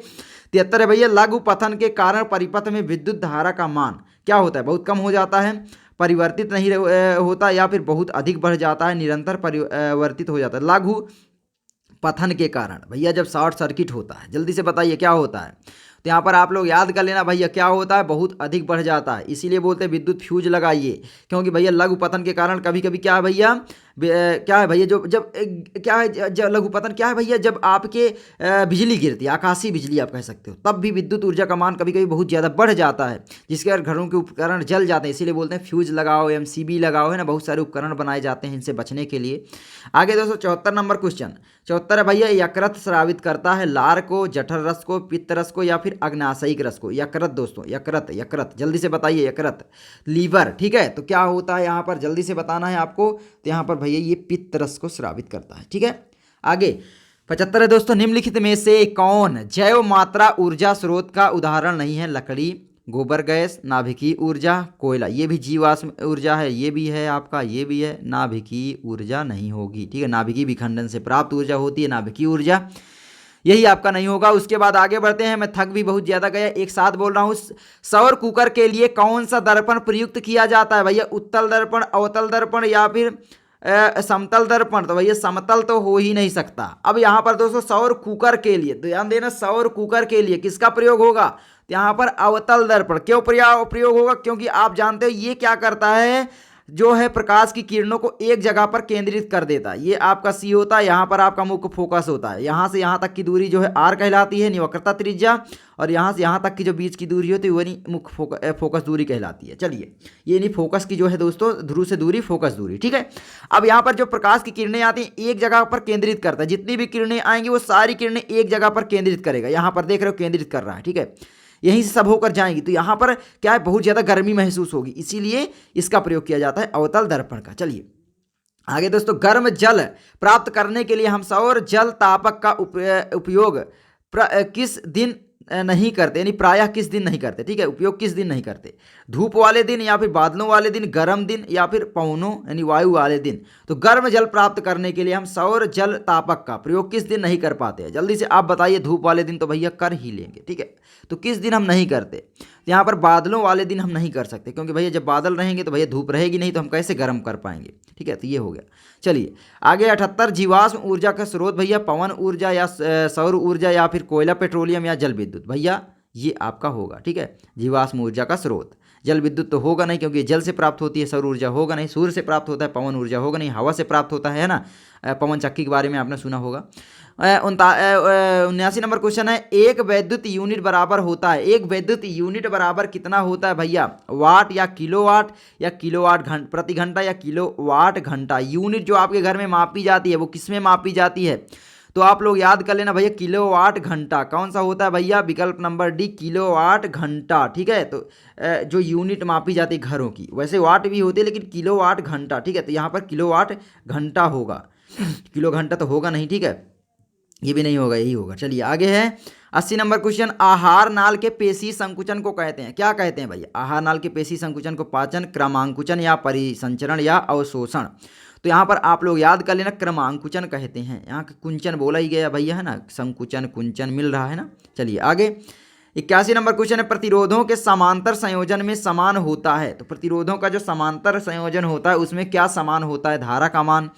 73 है भैया, लघु पतन के कारण परिपथ में विद्युत धारा का मान क्या होता है? बहुत कम हो जाता है, परिवर्तित नहीं होता, या फिर बहुत अधिक बढ़ जाता है, निरंतर परिवर्तित हो जाता है। लघु पतन के कारण भैया जब शॉर्ट सर्किट होता है, जल्दी से बताइए क्या होता है? तो यहाँ पर आप लोग याद कर लेना भैया, क्या होता है? बहुत अधिक बढ़ जाता है, इसीलिए बोलते हैं विद्युत फ्यूज लगाइए। क्योंकि भैया लघु पतन के कारण कभी कभी क्या है भैया, क्या है भैया, जो जब क्या है, जब लघु पतन क्या है भैया, जब आपके बिजली गिरती है, आकाशीय बिजली आप कह सकते हो, तब भी विद्युत ऊर्जा का मान कभी कभी बहुत ज़्यादा बढ़ जाता है, जिसके कारण घरों के उपकरण जल जाते हैं। इसीलिए बोलते हैं फ्यूज लगाओ, MCB लगाओ, है ना, बहुत सारे उपकरण बनाए जाते हैं इनसे बचने के लिए। आगे दोस्तों 74 नंबर क्वेश्चन, 74 है भैया, यकृत स्रावित करता है लार को, जठर रस को, पित्त रस को, या फिर अग्नाशयिक रस को। यकृत दोस्तों, यकृत जल्दी से बताइए, यकृत, लीवर। ठीक है, तो क्या होता है यहाँ पर, जल्दी से बताना है आपको। तो यहाँ पर भैया ये पित्त रस को स्रावित करता है। ठीक है, आगे 75 है दोस्तों, निम्नलिखित में से कौन जैव मात्रा ऊर्जा स्रोत का उदाहरण नहीं है? लकड़ी, गोबर गैस, नाभिकीय ऊर्जा, कोयला। ये भी जीवाश्म ऊर्जा है, ये भी है आपका, ये भी है, नाभिकीय ऊर्जा नहीं होगी। ठीक है, नाभिकीय विखंडन से प्राप्त ऊर्जा होती है नाभिकीय ऊर्जा, यही आपका नहीं होगा। उसके बाद आगे बढ़ते हैं, मैं थक भी बहुत ज़्यादा गया, एक साथ बोल रहा हूँ। सौर कुकर के लिए कौन सा दर्पण प्रयुक्त किया जाता है भैया? उत्तल दर्पण, अवतल दर्पण, या फिर समतल दर्पण? तो भैया समतल तो हो ही नहीं सकता। अब यहाँ पर दोस्तों सौर कुकर के लिए ध्यान देना, सौर कुकर के लिए किसका प्रयोग होगा? तो यहाँ पर अवतल दर्पण। क्यों प्रयोग होगा? क्योंकि आप जानते हो ये क्या करता है, जो है प्रकाश की किरणों को एक जगह पर केंद्रित कर देता है। ये आपका C होता है, यहाँ पर आपका मुख्य फोकस होता है। यहाँ से यहाँ तक की दूरी जो है R कहलाती है, निवक्रता त्रिज्या, और यहाँ से यहाँ तक की जो बीच की दूरी होती है वही मुख्य फोकस दूरी कहलाती है। चलिए, ये नहीं फोकस की जो है दोस्तों, ध्रुव से दूरी, फोकस दूरी। ठीक है, अब यहाँ पर जो प्रकाश की किरणें आती हैं एक जगह पर केंद्रित करता है, जितनी भी किरणें आएंगी वो सारी किरणें एक जगह पर केंद्रित करेगा। यहाँ पर देख रहे हो केंद्रित कर रहा है। ठीक है, यहीं से सब होकर जाएंगी, तो यहाँ पर क्या है, बहुत ज़्यादा गर्मी महसूस होगी, इसीलिए इसका प्रयोग किया जाता है अवतल दर्पण का। चलिए आगे दोस्तों, गर्म जल प्राप्त करने के लिए हम सौर जल तापक का उपयोग किस दिन नहीं करते, यानी प्रायः किस दिन नहीं करते? ठीक है, उपयोग किस दिन नहीं करते? धूप वाले दिन, या फिर बादलों वाले दिन, गर्म दिन, या फिर पवनों यानी वायु वाले दिन। तो गर्म जल प्राप्त करने के लिए हम सौर जल तापक का प्रयोग किस दिन नहीं कर पाते हैं? जल्दी से आप बताइए। धूप वाले दिन तो भैया कर ही लेंगे। ठीक है, तो किस दिन हम नहीं करते? यहाँ पर बादलों वाले दिन हम नहीं कर सकते, क्योंकि भैया जब बादल रहेंगे तो भैया धूप रहेगी नहीं, तो हम कैसे गर्म कर पाएंगे? ठीक है, तो ये हो गया। चलिए आगे 78, जीवाश्म ऊर्जा का स्रोत भैया पवन ऊर्जा, या सौर ऊर्जा, या फिर कोयला, पेट्रोलियम, या जल विद्युत? भैया ये आपका होगा। ठीक है, जीवाश्म ऊर्जा का स्रोत। जल विद्युत तो होगा नहीं, क्योंकि जल से प्राप्त होती है। सौर ऊर्जा होगा नहीं, सूर्य से प्राप्त होता है। पवन ऊर्जा होगा नहीं, हवा से प्राप्त होता है ना, पवन चक्की के बारे में आपने सुना होगा। 79 नंबर क्वेश्चन है, एक वैद्युत यूनिट बराबर होता है, एक वैद्युत यूनिट बराबर कितना होता है भैया? वाट, या किलोवाट, या किलोवाट प्रति घंटा, या किलोवाट घंटा? यूनिट जो आपके घर में मापी जाती है वो किस में मापी जाती है? तो आप लोग याद कर लेना भैया, किलोवाट घंटा। कौन सा होता है भैया? विकल्प नंबर डी, किलोवाट घंटा। ठीक है, तो जो यूनिट मापी जाती है घरों की, वैसे वाट भी होती है लेकिन किलोवाट घंटा। ठीक है, तो यहाँ पर किलोवाट घंटा होगा, किलो घंटा तो होगा नहीं। ठीक है, ये भी नहीं होगा, यही होगा। चलिए आगे है 80 नंबर क्वेश्चन। आहार नाल के पेशी संकुचन को कहते हैं, क्या कहते हैं भैया? आहार नाल के पेशी संकुचन को पाचन, क्रमांकुचन या परिसंचरण या अवशोषण। तो यहाँ पर आप लोग याद कर लेना, क्रमांकुचन कहते हैं। यहाँ कुंचन बोला ही गया भैया, है ना, संकुचन कुंचन मिल रहा है ना। चलिए आगे 81 नंबर क्वेश्चन है, प्रतिरोधों के समांतर संयोजन में समान होता है। तो प्रतिरोधों का जो समांतर संयोजन होता है उसमें क्या समान होता है? धारा का मान,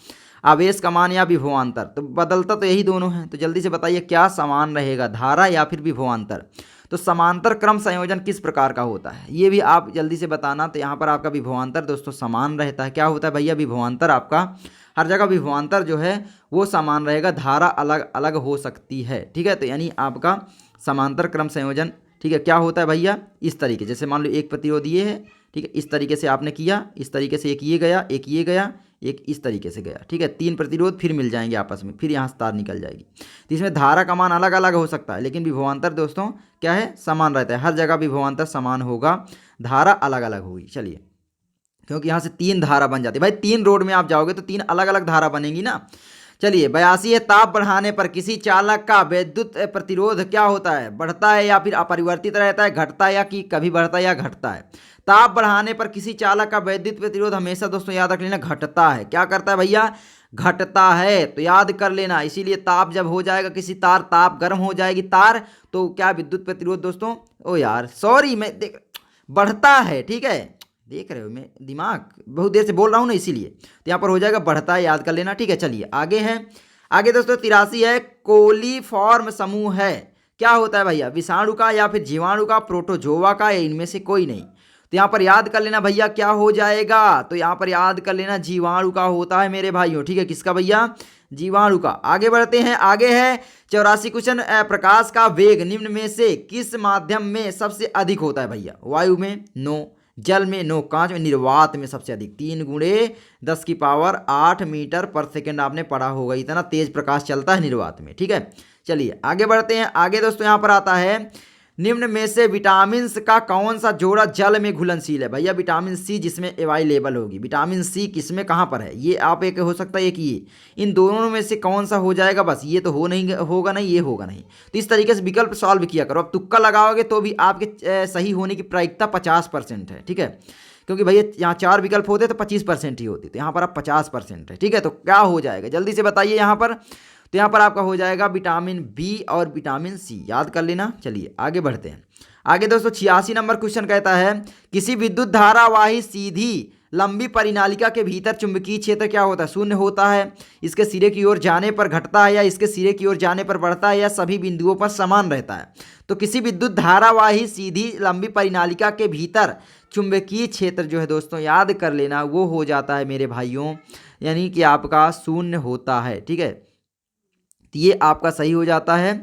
आवेश का मान या विभवांतर। तो बदलता तो यही दोनों है, तो जल्दी से बताइए क्या समान रहेगा, धारा या फिर विभवांतर। तो समांतर क्रम संयोजन किस प्रकार का होता है ये भी आप जल्दी से बताना। तो यहाँ पर आपका विभवांतर दोस्तों समान रहता है। क्या होता है भैया? विभवांतर आपका हर जगह विभवांतर जो है वो समान रहेगा, धारा अलग अलग हो सकती है, ठीक है। तो यानी आपका समांतर क्रम संयोजन, ठीक है, क्या होता है भैया? इस तरीके, जैसे मान लो एक प्रतिरोध ये है, ठीक है, इस तरीके से आपने किया, इस तरीके से एक ये गया, एक ये गया, एक इस तरीके से गया, ठीक है। 3 प्रतिरोध फिर मिल जाएंगे आपस में, फिर यहाँ से तार निकल जाएगी। तो इसमें धारा का मान अलग अलग हो सकता है, लेकिन विभवांतर दोस्तों क्या है? समान रहता है। हर जगह विभवांतर समान होगा, धारा अलग अलग होगी। चलिए, क्योंकि यहाँ से 3 धारा बन जाती है भाई, 3 रोड में आप जाओगे तो 3 अलग अलग धारा बनेंगी ना। चलिए 82 है, ताप बढ़ाने पर किसी चालक का विद्युत प्रतिरोध क्या होता है? बढ़ता है या फिर अपरिवर्तित रहता है, घटता है या कि कभी बढ़ता है या घटता है? ताप बढ़ाने पर किसी चालक का विद्युत प्रतिरोध हमेशा दोस्तों याद रख लेना घटता है। क्या करता है भैया? घटता है। तो याद कर लेना, इसीलिए ताप जब हो जाएगा किसी ताप गर्म हो जाएगी तार, तो क्या विद्युत प्रतिरोध दोस्तों, ओ यार सॉरी मैं देख, बढ़ता है, ठीक है, देख रहे हो मैं दिमाग बहुत देर से बोल रहा हूँ ना, इसीलिए। तो यहाँ पर हो जाएगा बढ़ता है, याद कर लेना, ठीक है। चलिए आगे है, आगे दोस्तों 83 है, कोलीफॉर्म समूह है, क्या होता है भैया? विषाणु का या फिर जीवाणु का, प्रोटोजोआ का, या इनमें से कोई नहीं। तो यहाँ पर याद कर लेना भैया क्या हो जाएगा? तो यहाँ पर याद कर लेना जीवाणु का होता है मेरे भाइयों, ठीक है। किसका भैया? जीवाणु का। आगे बढ़ते हैं, आगे है 84 क्वेश्चन, प्रकाश का वेग निम्न में से किस माध्यम में सबसे अधिक होता है भैया? वायु में? नो। जल में? नो। कांच में? निर्वात में सबसे अधिक। 3 × 10⁸ मीटर पर सेकेंड आपने पढ़ा होगा, इतना तेज प्रकाश चलता है निर्वात में, ठीक है। चलिए आगे बढ़ते हैं, आगे दोस्तों यहाँ पर आता है, निम्न में से विटामिन का कौन सा जोड़ा जल में घुलनशील है? भैया विटामिन सी, जिसमें अवेलेबल होगी। विटामिन सी किसमें कहाँ पर है? ये आप एक हो सकता है, एक ये, इन दोनों में से कौन सा हो जाएगा? बस ये तो हो नहीं होगा नहीं, ये होगा नहीं। तो इस तरीके से विकल्प सॉल्व किया करो। अब तुक्का लगाओगे तो भी आपके सही होने की प्रायिकता 50% है, ठीक है, क्योंकि भैया यहाँ 4 विकल्प होते तो 25% ही होती, तो यहाँ पर आप 50% है, ठीक है। तो क्या हो जाएगा जल्दी से बताइए यहाँ पर? तो यहाँ पर आपका हो जाएगा विटामिन बी और विटामिन सी, याद कर लेना। चलिए आगे बढ़ते हैं, आगे दोस्तों 86 नंबर क्वेश्चन कहता है, किसी विद्युत धारावाही सीधी लंबी परिनालिका के भीतर चुंबकीय क्षेत्र क्या होता है? शून्य होता है। इसके सिरे की ओर जाने पर घटता है या इसके सिरे की ओर जाने पर बढ़ता है या सभी बिंदुओं पर समान रहता है? तो किसी विद्युत धारावाही सीधी लंबी परिनालिका के भीतर चुंबकीय क्षेत्र जो है दोस्तों याद कर लेना, वो हो जाता है मेरे भाइयों, यानी कि आपका शून्य होता है, ठीक है। तो ये आपका सही हो जाता है,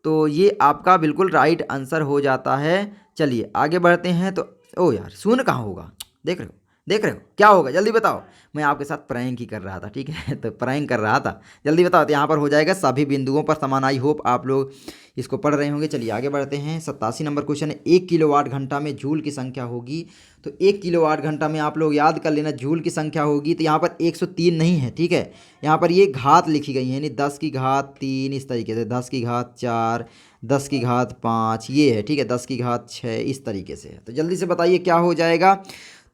तो ये आपका बिल्कुल राइट आंसर हो जाता है। चलिए आगे बढ़ते हैं, तो ओ यार शून्य कहाँ होगा? देख रहे हो, देख रहे हो क्या होगा? जल्दी बताओ। मैं आपके साथ प्रैंक ही कर रहा था, ठीक है, तो प्रैंक कर रहा था, जल्दी बताओ। तो यहाँ पर हो जाएगा सभी बिंदुओं पर समान। आई होप आप लोग इसको पढ़ रहे होंगे। चलिए आगे बढ़ते हैं, 87 नंबर क्वेश्चन है, 1 किलोवाट घंटा में जूल की संख्या होगी। तो 1 किलोवाट घंटा में आप लोग याद कर लेना जूल की संख्या होगी, तो यहाँ पर 103 नहीं है, ठीक है, यहाँ पर ये घात लिखी गई है, यानी 10⁻3 इस तरीके से, 10⁻4, 10⁻5 ये है, ठीक है, 10⁻6 इस तरीके से है। तो जल्दी से बताइए क्या हो जाएगा?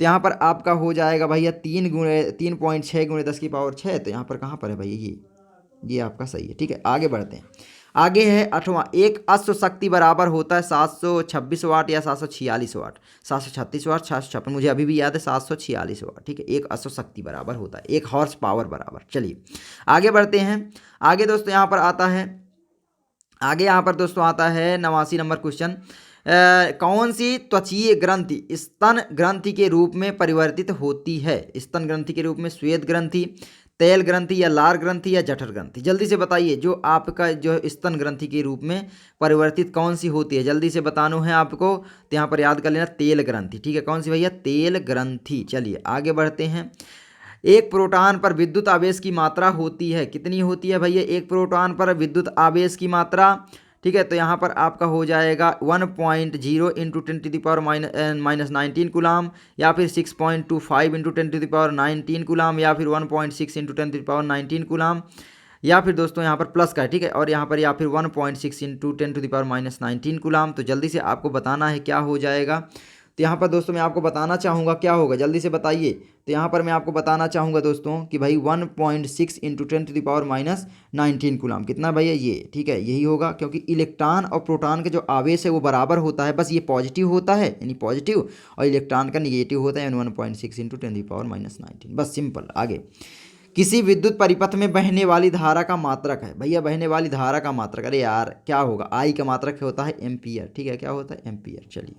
तो यहाँ पर आपका हो जाएगा भैया 3.6 × 10⁻6। तो यहाँ पर कहाँ पर है भैया? ये आपका सही है, ठीक है। आगे बढ़ते हैं, आगे है 8वां, एक अश्व शक्ति बराबर होता है 726 वाट या 746 वाट? 736 वाट, 756, मुझे अभी भी याद है 746 वाट, ठीक है। एक अश्व शक्ति बराबर होता है 1 हॉर्स पावर बराबर। चलिए आगे बढ़ते हैं, आगे दोस्तों यहाँ पर आता है, आगे यहाँ पर दोस्तों आता है 89 नंबर क्वेश्चन, कौन सी त्वचीय ग्रंथि स्तन ग्रंथि के रूप में परिवर्तित होती है? स्तन ग्रंथि के रूप में श्वेत ग्रंथि, तेल ग्रंथि या लार ग्रंथि या जठर ग्रंथि? जल्दी से बताइए, जो आपका जो स्तन ग्रंथि के रूप में परिवर्तित कौन सी होती है? जल्दी से बताना है आपको। तो यहाँ पर याद कर लेना तेल ग्रंथि, ठीक है। कौन सी भैया? तेल ग्रंथि। चलिए आगे बढ़ते हैं, एक प्रोटॉन पर विद्युत आवेश की मात्रा होती है, कितनी होती है भैया? एक प्रोटॉन पर विद्युत आवेश की मात्रा, ठीक है। तो यहाँ पर आपका हो जाएगा 1.0 × 10⁻⁻19 कूलाम, या फिर 6.25 × 10⁻19 कूलाम, या फिर 1.6 × 10⁻19 कूलाम, या फिर दोस्तों यहाँ पर प्लस का है, ठीक है, और यहाँ पर या फिर 1.6 इंटू 10⁻⁻19 कूलाम। तो जल्दी से आपको बताना है क्या हो जाएगा। तो यहाँ पर दोस्तों मैं आपको बताना चाहूँगा क्या होगा, जल्दी से बताइए। तो यहाँ पर मैं आपको बताना चाहूँगा दोस्तों कि भाई 1.6 इंटू 10⁻⁻19 कूलाम कितना भैया ये, ठीक है, यही होगा, क्योंकि इलेक्ट्रॉन और प्रोटॉन का जो आवेश है वो बराबर होता है, बस ये पॉजिटिव होता है यानी पॉजिटिव, और इलेक्ट्रॉन का निगेटिव होता है यानी 1.6 इंटू 10⁻⁻19। बस सिंपल। आगे, किसी विद्युत परिपथ में बहने वाली धारा का मात्रक है भैया, बहने वाली धारा का मात्रक, अरे यार क्या होगा, आई का मात्रक होता है एम्पियर, ठीक है, क्या होता है एम्पियर। चलिए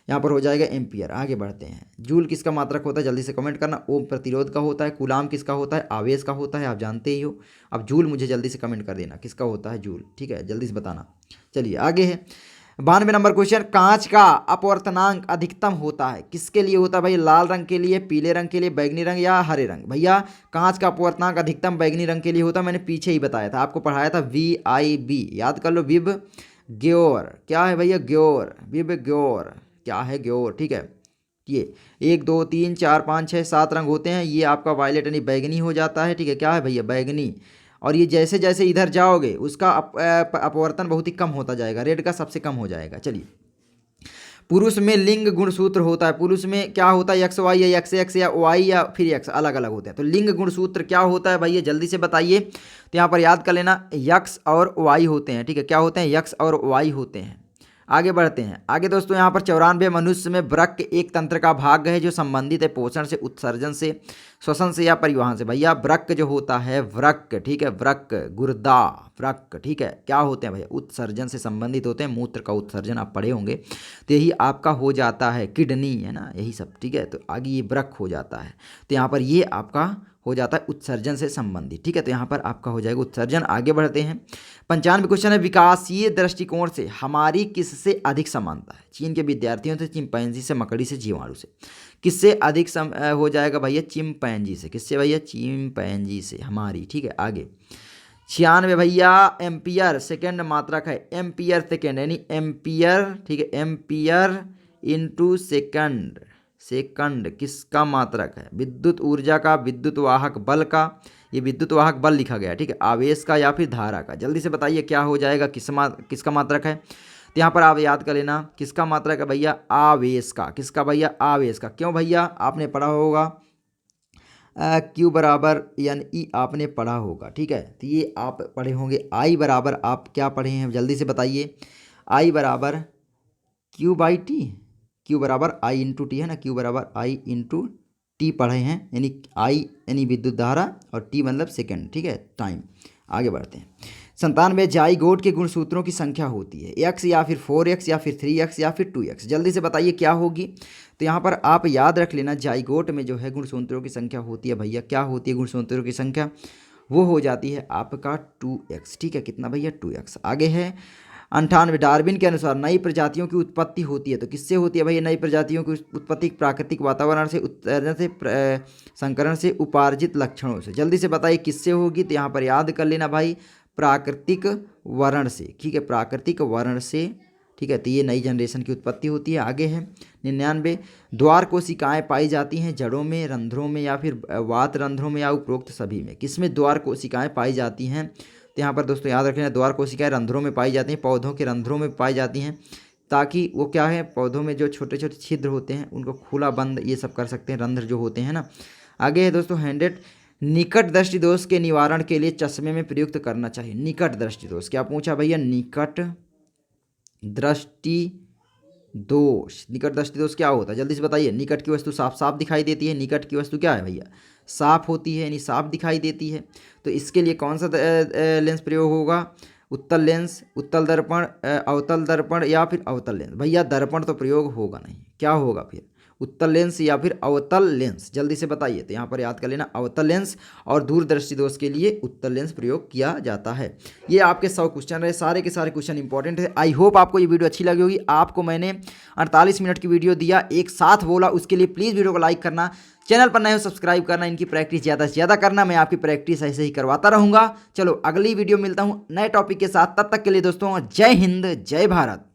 यहाँ पर हो जाएगा एम्पियर। आगे बढ़ते हैं। जूल किसका मात्रक होता है, जल्दी से कमेंट करना। ओम प्रतिरोध का होता है। कूलाम किसका होता है, आवेश का होता है, आप जानते ही हो। अब जूल मुझे जल्दी से कमेंट कर देना किसका होता है जूल, ठीक है, जल्दी से बताना। चलिए आगे है 92 नंबर क्वेश्चन, कांच का अपवर्तनांक अधिकतम होता है, किसके लिए होता है भाई, लाल रंग के लिए, पीले रंग के लिए, बैगनी रंग या हरे रंग। भैया कांच का अपवर्तनांक अधिकतम बैगनी रंग के लिए होता है, मैंने पीछे ही बताया था, आपको पढ़ाया था VIB, याद कर लो, विब ग्योर, क्या है भैया ग्योर, विब ग्योर, क्या है ग्योर, ठीक है। ये 1 2 3 4 5 6 7 रंग होते हैं, ये आपका वायलेट यानी बैगनी हो जाता है, ठीक है, क्या है भैया बैगनी। और ये जैसे जैसे इधर जाओगे उसका अपवर्तन बहुत ही कम होता जाएगा, रेड का सबसे कम हो जाएगा। चलिए, पुरुष में लिंग गुणसूत्र होता है, पुरुष में क्या होता है, XY या XX या Y या फिर X, अलग अलग होते हैं। तो लिंग गुणसूत्र क्या होता है भैया, जल्दी से बताइए। तो यहाँ पर याद कर लेना, X और Y होते हैं, ठीक है, क्या होते हैं, X और Y होते हैं। आगे बढ़ते हैं। आगे दोस्तों यहाँ पर 94 मनुष्य में वृक्क एक तंत्र का भाग है जो संबंधित है पोषण से, उत्सर्जन से, श्वसन से या परिवहन से। भैया वृक्क जो होता है, वृक्क, ठीक है, वृक्क, गुर्दा, वृक्क, ठीक है, क्या होते हैं भैया, उत्सर्जन से संबंधित होते हैं, मूत्र का उत्सर्जन आप पढ़े होंगे। तो यही आपका हो जाता है किडनी, है ना, यही सब, ठीक है। तो आगे ये वृक्क हो जाता है, तो यहाँ पर ये आपका हो जाता है उत्सर्जन से संबंधित, ठीक है, तो यहाँ पर आपका हो जाएगा उत्सर्जन। आगे बढ़ते हैं। 95 क्वेश्चन है, विकासीय दृष्टिकोण से हमारी किससे अधिक समानता है, चीन के विद्यार्थियों से, चिंपैंजी से, मकड़ी से, जीवाणु से, किससे अधिक हो जाएगा भैया, चिंपैंजी से, किससे भैया, चिंपैंजी से हमारी, ठीक है। आगे 96 भैया, एम्पियर सेकेंड मात्रक है, एम्पियर सेकेंड यानी एम्पियर, ठीक है, एम्पियर इंटू सेकंड, सेकंड किसका मात्रक है, विद्युत ऊर्जा का, विद्युत वाहक बल का, ये विद्युत वाहक बल लिखा गया है, ठीक है, आवेश का या फिर धारा का। जल्दी से बताइए क्या हो जाएगा, किसका मात्रक है। तो यहाँ पर आप याद कर लेना किसका मात्रक है भैया, आवेश का, किसका भैया, आवेश का। क्यों भैया, आपने पढ़ा होगा Q बराबर यानी E आपने पढ़ा होगा, ठीक है, तो ये आप पढ़े होंगे। I बराबर आप क्या पढ़े हैं, जल्दी से बताइए। I बराबर Q/T, Q बराबर I इंटू टी है ना, Q बराबर I इंटू टी पढ़े हैं, यानी I यानी विद्युत धारा और T मतलब सेकंड, ठीक है, टाइम। आगे बढ़ते हैं। 97 जाइगोट के गुणसूत्रों की संख्या होती है, X या फिर 4X या फिर 3X या फिर 2X। जल्दी से बताइए क्या होगी। तो यहाँ पर आप याद रख लेना, जाइगोट में जो है गुणसूत्रों की संख्या होती है भैया, क्या होती है गुणसूत्रों की संख्या, वो हो जाती है आपका 2X, ठीक है, कितना भैया 2X। आगे है 98 डार्विन के अनुसार नई प्रजातियों की उत्पत्ति होती है, तो किससे होती है भैया, नई प्रजातियों की उत्पत्ति प्राकृतिक वातावरण से, उत्सर्जन से, संकरण से, उपार्जित लक्षणों से। जल्दी से बताइए किससे होगी। तो यहाँ पर याद कर लेना भाई, प्राकृतिक वर्ण से, ठीक है, प्राकृतिक वर्ण से, ठीक है, तो ये नई जनरेशन की उत्पत्ति होती है। आगे है 99 द्वार कोशिकाएं पाई जाती हैं जड़ों में, रंध्रों में या फिर वात रंध्रों में या उपरोक्त सभी में। किसमें द्वार कोशिकाएं पाई जाती हैं। तो यहाँ पर दोस्तों याद रखना, द्वार कोशिकाएं रंध्रों में पाई जाती हैं, पौधों के रंध्रों में पाई जाती हैं, ताकि वो क्या है, पौधों में जो छोटे छोटे छिद्र होते हैं उनको खुला बंद ये सब कर सकते हैं, रंध्र जो होते हैं ना। आगे है दोस्तों 100 निकट दृष्टि दोष के निवारण के लिए चश्मे में प्रयुक्त करना चाहिए। निकट दृष्टि दोष क्या पूछा भैया, निकट दृष्टि दोष, निकट दृष्टि दोष क्या होता है, जल्दी से बताइए। निकट की वस्तु साफ साफ दिखाई देती है, निकट की वस्तु क्या है भैया, साफ होती है यानी साफ दिखाई देती है। तो इसके लिए कौन सा लेंस प्रयोग होगा, उत्तल लेंस, उत्तल दर्पण, अवतल दर्पण या फिर अवतल लेंस। भैया दर्पण तो प्रयोग होगा नहीं, क्या होगा फिर, उत्तल लेंस या फिर अवतल लेंस। जल्दी से बताइए। तो यहाँ पर याद कर लेना, अवतल लेंस और दूरदृष्टि दोष के लिए उत्तल लेंस प्रयोग किया जाता है। ये आपके 100 क्वेश्चन रहे, सारे के सारे क्वेश्चन इंपॉर्टेंट है। आई होप आपको ये वीडियो अच्छी लगी होगी। आपको मैंने 48 मिनट की वीडियो दिया, एक साथ बोला, उसके लिए प्लीज़ वीडियो को लाइक करना, चैनल पर नए हो सब्सक्राइब करना, इनकी प्रैक्टिस ज़्यादा से ज़्यादा करना। मैं आपकी प्रैक्टिस ऐसे ही करवाता रहूँगा। चलो अगली वीडियो मिलता हूँ नए टॉपिक के साथ, तब तक के लिए दोस्तों जय हिंद जय भारत।